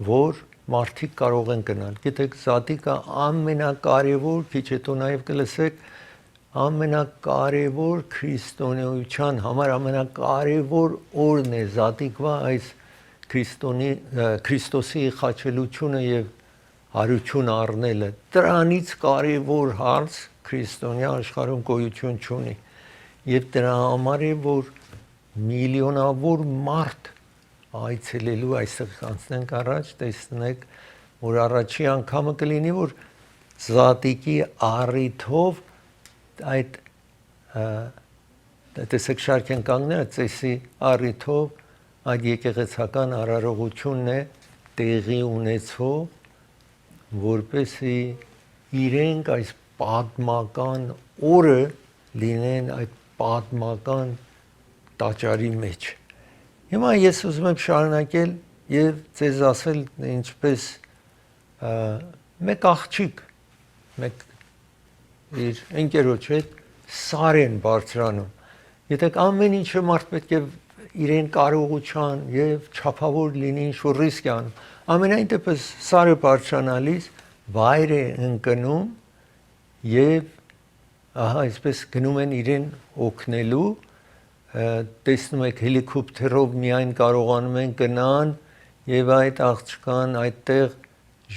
որ մարդիկ կարող են գնալ գիտեք զատիկը ամենակարևոր քիչ հետո նաեւ կլսեք ամենակարևոր քրիստոնեության համար ամենակարևոր օրն է զատիկվա այս Քրիստոսի խաչելությունը եւ հարություն առնելը դրանից կարևոր հարց քրիստոնյա աշխարհում գոյություն չունի եւ դրա համար է որ միլիոնավոր մարդ այցելելու այստեղ անցնենք առաջ տեսնեք որ առաջի անգամը կլինի որ զատիկի առիթով այդ տեսեք շարք են կանգնել ծեսի առիթով այդ եկեղեցական արարողությունն է տեղի ունեցող որպեսզի իրենք այս պատմական օրը լինեն այդ պատմական տաճարի մեջ Հիմա ես ուզում եմ շարունակել եւ ձեզ ասել ինչպես մեկ աղջիկ մեկ իր ընկերոջ հետ սարեն բարձրանում եթե ամեն ինչը մարդ պետք է իրեն կարողության եւ չափավոր լինի ինչ-որ ռիսկ անում ամենայն դեպս սարը բարձրանալիս վայր է ընկնում եւ ահա այսպես գնում են իրեն օգնելու տեսնում եք հելիկոպտերով միայն կարողանում են գնան եւ այդ աղջկան այդտեղ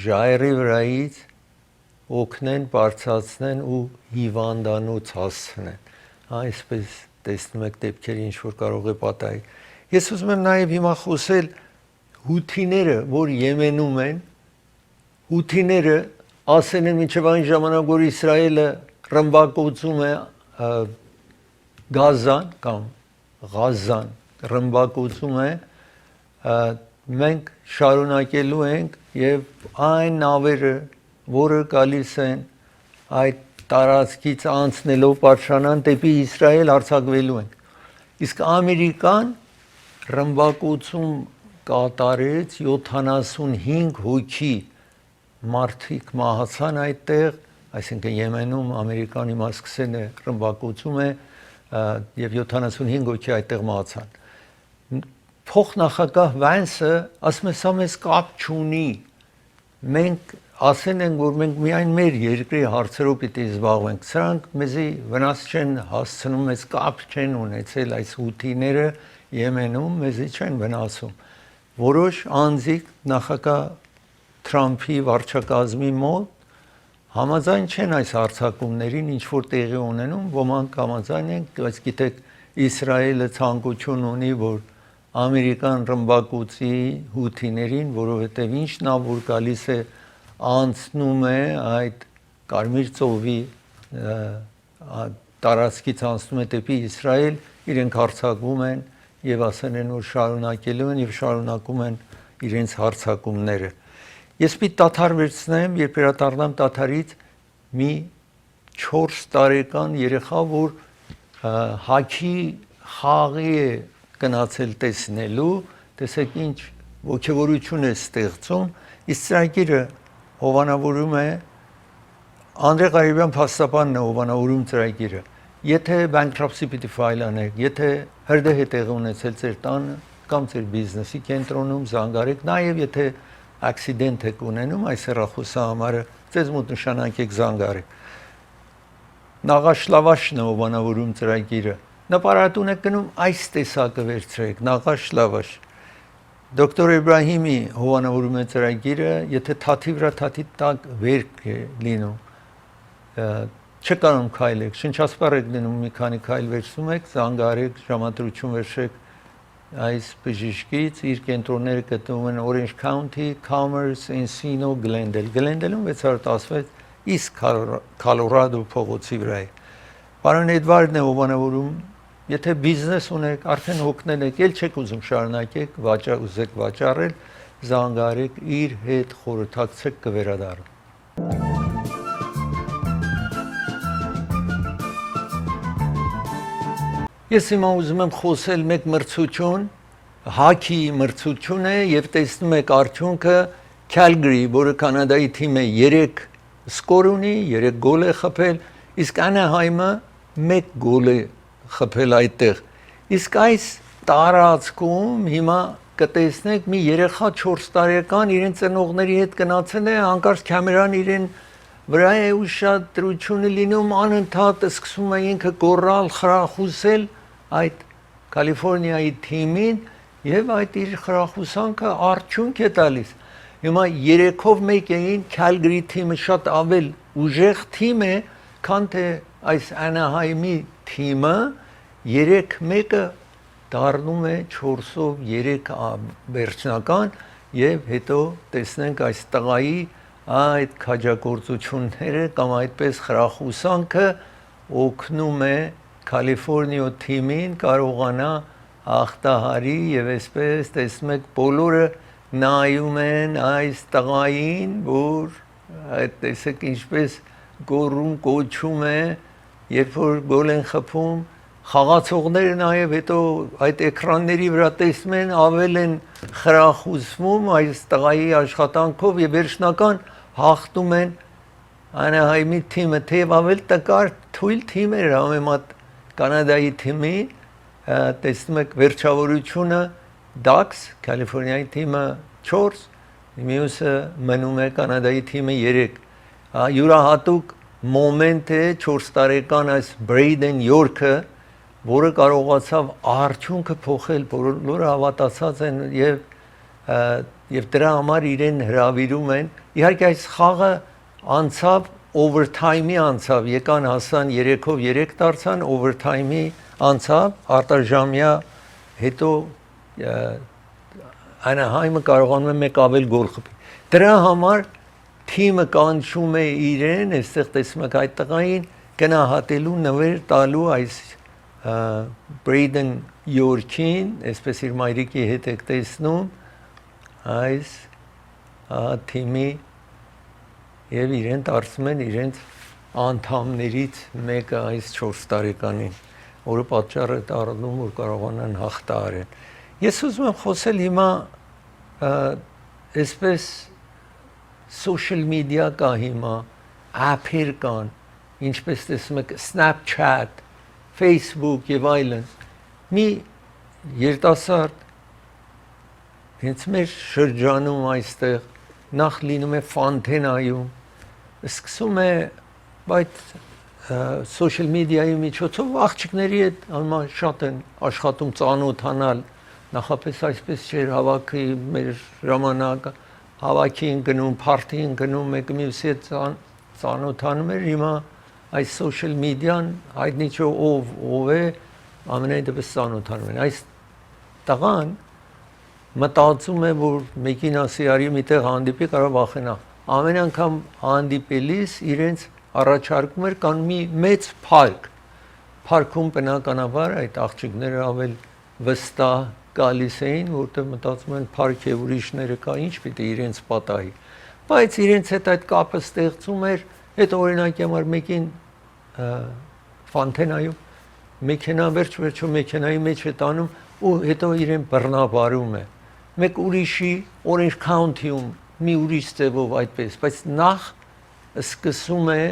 ժայռի վրայից օգնեն բարձրացնեն ու հիվանդանոց հասցնեն այսպես տեսնում եք դեպքերը ինչ որ կարող է պատահի ես ուզում եմ նաեւ հիմա խոսել հութիները որ Եմենում են հութիները ասեն են մինչև այն ժամանակ որ Իսրայելը ռմբակոծում է Գազան կամ Ղազան ռմբակոծում է մենք շարունակելու ենք եւ այն նավերը որը գալիս են այդ տարածքից անցնելով Պարշանան դեպի Իսրայել արձակվելու են իսկ Ամերիկան ռմբակոծում կատարեց 75 հոգի մարդիկ մահացան այդտեղ այսինքն Եմենում Ամերիկանի մաս սկսել է ռմբակոծում է եւ 75 հոգի այդտեղ մահացան փոխնախագահ Վանսը ասում է սա մեզ կապ չունի մենք ասեն են որ մենք միայն մեր երկրի հարցերով պիտի զբաղվենք սրանք մեզի վնաս չեն հասցնում մեզ կապ չեն ունեցել այս հութիները Եմենում մեզի չեն վնասում որոշ անձիկ նախագահ Թրամփի վարչակազմի մոտ համաձայն չեն այս հարձակումներին ինչ որ տեղի ունենում ոմանք համաձայն են բայց գիտեք Իսրայելը ցանկություն ունի որ Ամերիկան ռմբակոծի հութիներին որովհետև ինչ նա որ գալիս է անցնում է այդ Կարմիր ծովի տարածքից անցնում է դեպի Իսրայել իրենք հարձակվում են եւ ասեն են որ շարունակելու են եւ շարունակում են իրենց հարձակումները Ես պիտի տաթար վերցնեմ, երբ հրատարնամ տաթարից մի 4 տարեկան երեխա, որ հաքի խաղի է գնացել տեսնելու, տեսեք ինչ ոգևորություն է ստեղծում, իսկ ծրագիրը հովանավորում է Անդրե Ղարիբյան փաստաբանն է հովանավորում ծրագիրը։ Եթե bankruptcy պիտի ֆայլ անեք, եթե հրդեհ է տեղի ունեցել ձեր տանը կամ ձեր բիզնեսի կենտրոնում զանգարեք, նաև եթե accident եք ունենում այս հեռախոսահամարը ձեզ մոտ նշանակեք զանգարեք Նաղաշլավաշն է հովանավորում ծրագիրը նպարատուն եք գնում այս տեսակը վերցրեք Նաղաշլավաշ Դոկտոր Էբրահիմի հովանավորում է ծրագիրը եթե թաթի վրա թաթի տակ վերք է լինում չկարում քայլեք շնչասպառ եք լինում մի քանի քայլ վերցնում եք զանգարեք ժամադրություն վերցրեք այս բժիշկից իր կենտրոնները գտնվում են Orange County, Commerce, Encino, Glendale։ Glendale-ում 616 իսկ Colorado փողոցի վրա է։ Պարոն Էդվարդն է հովանավորում, եթե բիզնես ունեք, արդեն հոգնել եք, ել չեք ուզում շարունակեք, ուզեք վաճառել, զանգարեք, իր հետ խորհրդակցեք կվերադառնա։ Ես հիմա ուզում եմ խոսել մեկ մրցություն, հաքի մրցություն է եւ տեսնում եք արդյունքը Calgary, որը Կանադայի թիմը 3 սկոր ունի, 3 գոլ է խփել, իսկ Anaheim-ը 1 գոլ է խփել այդտեղ։ Իսկ այս տարածքում հիմա կտեսնեք մի երեխա 4 տարեկան իրեն ծնողների հետ գնացել է, հանկարծ կամերան իրեն վրա է ու շատ դրություն է լինում, անընդհատ սկսում է ինքը գոռալ, խրախուսել այդ Կալիֆոռնիայի թիմին եւ այդ իր խրախուսանքը արդյունք է տալիս։ Հիմա 3-ով 1 էին Calgary թիմը շատ ավել ուժեղ թիմ է, քան թե այս Anaheim-ի թիմը 3-1-ը դառնում է 4-ով 3 վերջնական եւ հետո տեսնենք այս տղայի այդ քաջագործությունները կամ այդպես խրախուսանքը օգնում է Կալիֆոռնիա թիմին կարողանա հաղթահարի եւ այսպես տեսնում եք բոլորը նայում են այս տղային, որ այդ տեսեք ինչպես գոռում կոչում է, երբ որ գոլ են խփում, խաղացողները նաև հետո այդ էկրանների վրա տեսնում են ավել են խրախուսվում այս տղայի աշխատանքով եւ վերջնական հաղթում են Անահայմի թիմը թեև ավել տկար թույլ թիմ էր համեմատ Կանադայի թիմի տեսնում եք վերջավորությունը Ducks Կալիֆոռնիայի թիմը 4 մյուսը մնում է Կանադայի թիմը 3 յուրահատուկ մոմենտ է 4 տարեկան այս Բրեյդեն Յորքը որը կարողացավ արդյունքը փոխել բոլորը հավատացած են եւ դրա համար իրեն հրավիրում են իհարկե այս խաղը անցավ overtime-ի անցավ եկան հասան 3-ով 3 դարձան overtime-ի անցավ արտաժամյա հետո Անահայմը կարողանում է մեկ ավել գոլ խփի դրա համար թիմը կանչում է իրեն այստեղ տեսնում եք այդ տղային գնահատելու նվեր տալու այս Բրեյդեն Յորքին այսպես իր մայրիկի հետ եք տեսնում այս թիմի եւ իրեն դարձնում են իրենց անդամներից մեկը այս 4 տարեկանին որը պատճառ է դառնում որ կարողանան հաղթահարեն ես ուզում եմ խոսել հիմա այսպես social media կա հիմա app-եր կան ինչպես տեսնում եք Snapchat Facebook եւ այլն մի երիտասարդ հենց մեր շրջանում այստեղ նախ լինում է Ֆանտենայում սկսում է այդ social media-ի միջոցով աղջիկների հետ հիմա շատ են աշխատում ծանոթանալ նախապես այսպես չէր հավաքի մեր ժամանակը հավաքի են գնում party են գնում մեկը մյուսի հետ ծանոթանում էր հիմա այս social media-ն հայտնի չէ ով է ամենայն դեպս ծանոթանում են այս տղան մտածում է որ մեկին ասի արի միտեղ հանդիպի կարող վախենա ամեն անգամ հանդիպելիս իրենց առաջարկում էր կան մի մեծ փարքում բնականաբար այդ աղջիկները ավել վստահ գալիս էին որտեղ մտածում են փարք է ուրիշները կա ինչ պիտի իրենց պատահի բայց իրենց հետ այդ կապը ստեղծում էր այդ օրինակի համար մեկին Ֆանտենայում մեքենա վերջ-վերջո մեքենայի մեջ է տանում ու հետո իրեն բռնաբարում է մեկ ուրիշի Orange County-ում մի ուրիշ ձևով այդպես բայց նախ սկսում է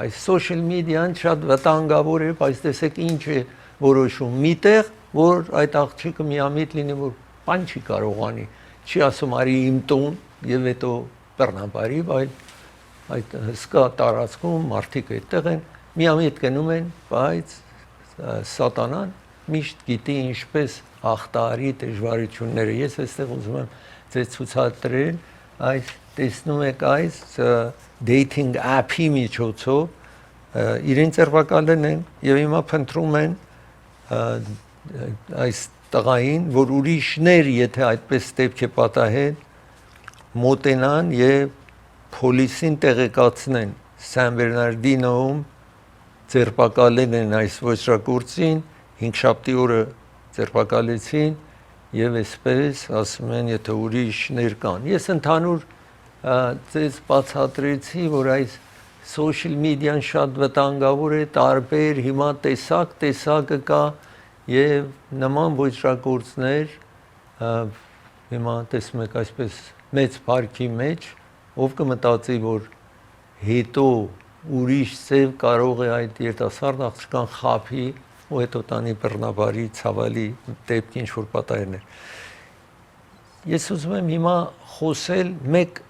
այս social media-ն շատ վտանգավոր է բայց տեսեք ինչ է որոշում միտեղ որ այդ աղջիկը միամիտ լինի որ բան չի կարողանի չի ասում արի իմ տուն եւ հետո բռնաբարի այլ այդ հսկա տարածքում մարդիկ այդտեղ են միամիտ գնում են բայց սատանան միշտ գիտի ինչպես հաղթահարի դժվարությունները ես այստեղ ուզում եմ ձեզ ցուցադրել այս տեսնում եք այս dating app-ի միջոցով իրեն ծերվակալեն են եւ հիմա փնտրում են այս տղային որ ուրիշներ եթե այդպես դեպք է պատահել մոտենան եւ փոլիսին տեղեկացնեն Սան Բերնարդինոում ծերվակալեն են այս ոչրագործին 5-շաբթի օրը ծերվակալեցին եւ այսպես ասում են եթե ուրիշներ կան ես ընդհանուր ձեզ բացատրեցի որ այս social media-ն շատ վտանգավոր է տարբեր հիմա տեսակը կա եւ նման ոչրագործներ հիմա տեսնում եք այսպես մեծ парքի մեջ ով կմտածի որ հետո ուրիշ ծև կարող է այդ երիտասարդ աղջկան խափի ու հետո տանի բռնաբարի ցավալի դեպք ինչ որ պատահերներ ես ուզում եմ հիմա խոսել մեկ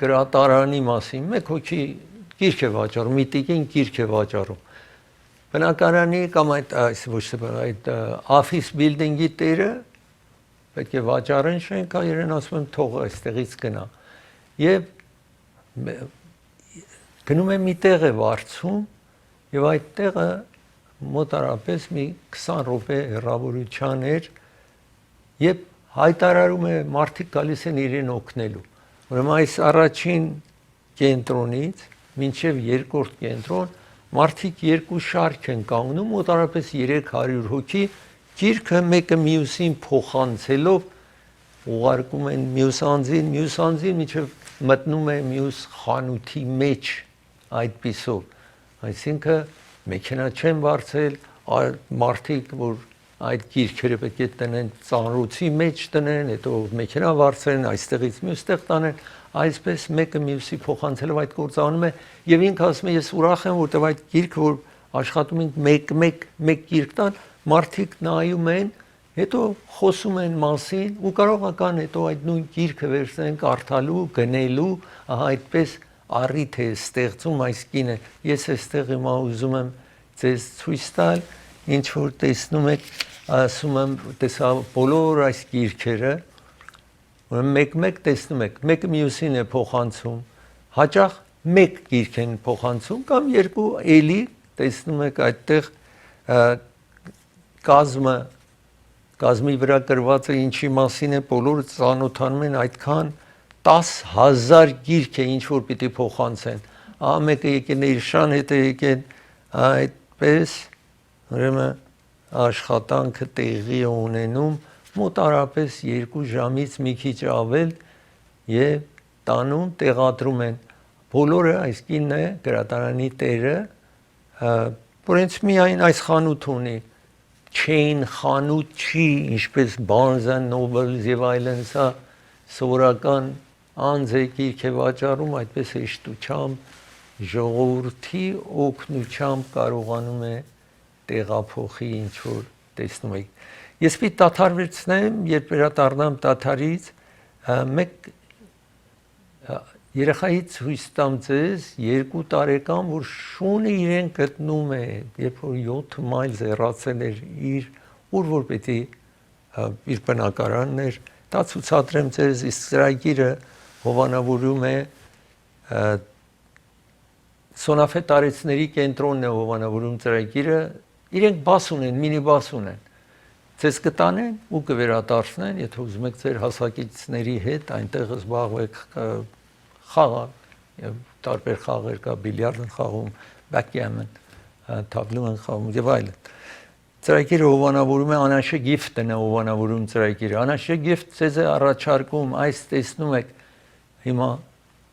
գրատարանի մասին մեկ հոգի գիրք է վաճառում մի տիկին գիրք է վաճառում բնակարանի կամ այս ոչ թե այդ office building-ի տերը պետք է վաճառեն շենքա իրեն ասում են թող այստեղից գնա եւ գնում է մի տեղ է վարձում եւ այդ տեղը մոտարապես մի 20 րոպե հեռավորության էր եւ հայտարարում է մարդիկ գալիս են իրեն օգնելու ուրեմն այս առաջին կենտրոնից մինչեւ երկրորդ կենտրոն մարդիկ երկու շարք են կանգնում մոտարապես 300 հոգի գիրքը մեկը մյուսին փոխանցելով ուղարկում են մյուս անձին մինչեւ մտնում է մյուս խանութի մեջ այդպիսով այսինքն մեքենա չեն վարձել մարդիկ, որ այդ գիրքերը պետք է տնեն ծանրոցի մեջ տնեն, հետո մեքենա վարձեն, այստեղից մյուստեղ տանեն, այսպես մեկը մյուսի փոխանցելով այդ գործը անում է, եւ ինքը ասում է ես ուրախ եմ, որտեղ այդ գիրքը, որ աշխատում ենք մեկ գիրք տան, մարդիկ նայում են, հետո խոսում են մասին ու կարող հետո այդ նույն գիրքը վերցնեն կարդալու, գնելու, ահա այդպես առիթ է ստեղծում այս կինը։ Ես այստեղ հիմա ուզում եմ ձեզ ցույց տալ, ինչ որ տեսնում եք, ասում եմ, տեսա բոլոր այս գիրքերը, մեկ տեսնում եք, մեկը մյուսին է փոխանցում, հաճախ մեկ գիրք են փոխանցում կամ երկու էլի տեսնում եք այդտեղ կազմի վրա գրված է ինչի մասին է, բոլորը ծանոթանում են այդքան 10,000 գիրք է ինչ որ պիտի փոխանցեն։ Ահա մեկը եկել է իր շան հետ է եկել այդպես, ուրեմն աշխատանքը տեղի է ունենում մոտարապես 2 ժամից մի քիչ ավել եւ տանում տեղադրում են բոլորը այս կինն է գրադարանի տերը, որից միայն այս խանութ ունի, chain խանութ չի, ինչպես Barnes and Noble եւ այլն, սա սովորական անձ է գիրք է վաճառում, այդպես հեշտությամբ ժողովրդի օգնությամբ կարողանում է տեղափոխի ինչ որ տեսնում եք։ Ես պիտի դադարեցնեմ, երբ վերադառնամ դադարից, մեկ երեխայից հույս տամ ձեզ 2 տարեկան, որ շունը իրեն գտնում է, երբ որ 7 մայլ զեռացել էր իր ուր որ պետք է իր բնակարանն էր, դա ցուցադրեմ ձեզ, իսկ ծրագիրը հովանավորում է Սոնաֆե տարեցների կենտրոնն է հովանավորում ծրագիրը, իրենք բաս ունեն, մինիբաս ունեն։ Ձեզ կտանեն ու կվերադարձնեն, եթե ուզում եք ձեր հասակիցների հետ այնտեղ զբաղվեք խաղալ եւ տարբեր խաղեր կա, բիլիարդ են խաղում, backgammon, թավլու են խաղում եւ այլն։ Ծրագիրը հովանավորում է Անաշե Գիֆտն է հովանավորում ծրագիրը։ Անաշե Գիֆտ ձեզ է առաջարկում, այս տեսնում եք հիմա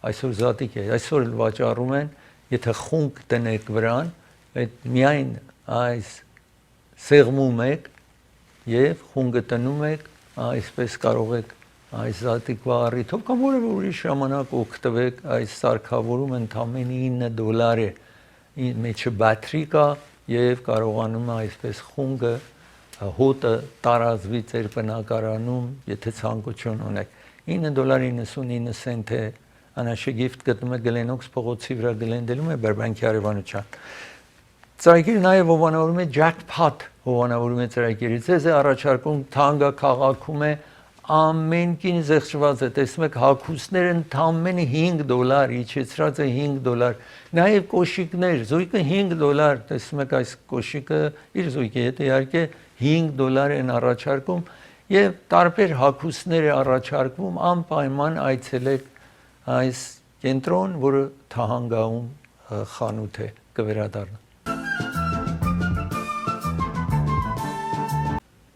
այսօր զատիկ է, այսօր էլ վաճառում են, եթե խունկ տնեք վրան, այդ միայն այս սեղմում եք եւ խունգը տնում եք, այսպես կարող եք այս զատիկվա առիթով կամ որևէ ուրիշ ժամանակ օգտվեք, այս սարքավորում ընդամենը $9 է, մեջը բատերի կա եւ կարողանում է այսպես խունգը հոտը տարածվի ձեր բնակարանում, եթե ցանկություն ունեք։ $9.99 է Անաշե Գիֆտ գտնում է Գլենոքս փողոցի վրա Գլենդելում է Բերբանկի արևանության։ Ծրագիրը նաև հովանավորում է jackpot հովանավորում է ծրագիրը։ Ձեզ է առաջարկում թանգա քաղաքում է ամեն կին զեղչված է, տեսնում եք հագուստները ընդամենը $5, իջեցրած է $5, նաև կոշիկներ, զույգը $5, տեսնում եք այս կոշիկը իր զույգի հետ իհարկե $5 են առաջարկում եւ տարբեր հագուստներ է առաջարկվում, անպայման այցելեք այս կենտրոն, որը Թահանգաում խանութ է, կվերադառնա։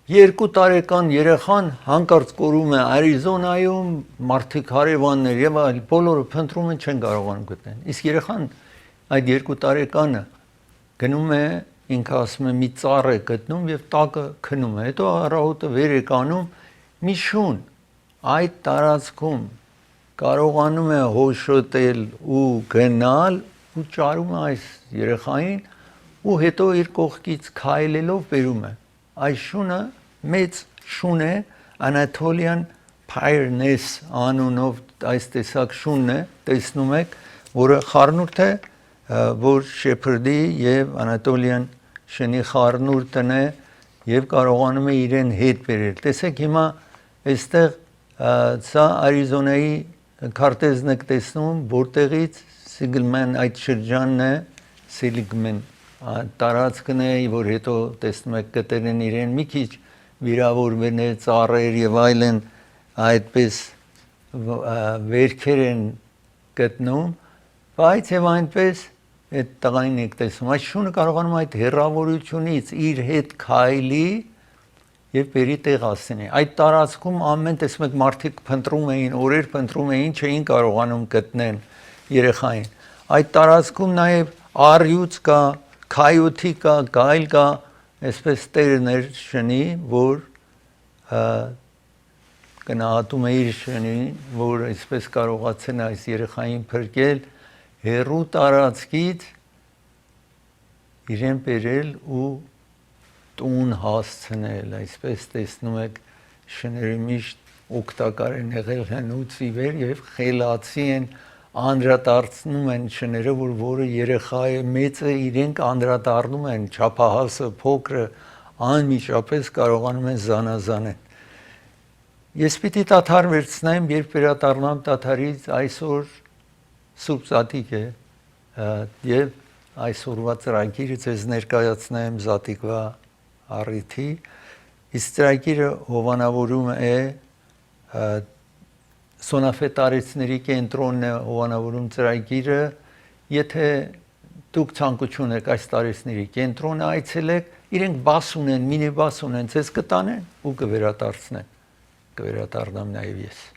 2 տարեկան երեխան հանկարծ կորում է Արիզոնայում, մարդիկ հարևաններ եւ այլ բոլորը փնտրում են, չեն կարողանում գտնել։ Իսկ երեխան այդ 2 տարեկանը գնում է, ինքը ասում է մի ծառ է գտնում եւ տակը քնում է, հետո առավոտը վեր է կանում մի շուն այդ տարածքում կարողանում է հոշոտել ու գնալ ու ճարում է այս երեխային ու հետո իր կողքից քայլելով բերում է։ Այս շունը մեծ շուն է, Anatolian Pyrenees անունով այս տեսակ շունն է, տեսնում եք, որը խառնուրդ է, որ Shepherd-ի եւ Anatolian շնի խառնուրդն է եւ կարողանում է իրեն հետ բերել։ Տեսեք հիմա այստեղ սա Արիզոնայի քարտեզն եք տեսնում, որտեղից Sigelman այդ շրջանն է, Sigelman տարածքն է, որ հետո տեսնում եք կտել են իրեն մի քիչ վիրավորվել է, ծառեր եւ այլն այդպես վերքեր են գտնում, բայց եւ այնպես այդ տղային եք տեսնում, այս շունը կարողանում այդ հերավորությունից իր հետ քայլի եւ բերի տեղ ասենի։ Այդ տարածքում ամեն տեսնում եք մարդիկ փնտրում էին, օրեր փնտրում էին, չէին կարողանում գտնել երեխային։ Այդ տարածքում նաեւ առյուծ կա, քայոթի կա, գայլ կա, այսպես տերներ շնի, որ գնահատում է իր շնին, որ այսպես կարողացեն այս երեխային փրկել հերու տարածքից իրեն բերել ու տուն հասցնել, այսպես տեսնում եք շները միշտ օգտակար են եղել հնուց ի վեր եւ խելացի են անդրադարձնում են շները, որը երեխա է մեծը իրենք անդրադառնում են չափահասը փոքրը անմիջապես կարողանում են զանազանել։ Ես պիտի դադար վերցնեմ, երբ վերադառնամ դադարից այսօր Սուրբ Զատիկ է եւ այսօրվա ծրագիրը ձեզ ներկայացնեմ Զատիկվա առիթի, իսկ ծրագիրը հովանավորում է Սոնաֆետարեցների կենտրոնն է հովանավորում ծրագիրը, եթե դուք ցանկություն եք այս տարեցների կենտրոնը այցելեք, իրենք բաս ունեն, մինի բաս ունեն, ձեզ կտանեն ու կվերադառնամ նաև ես։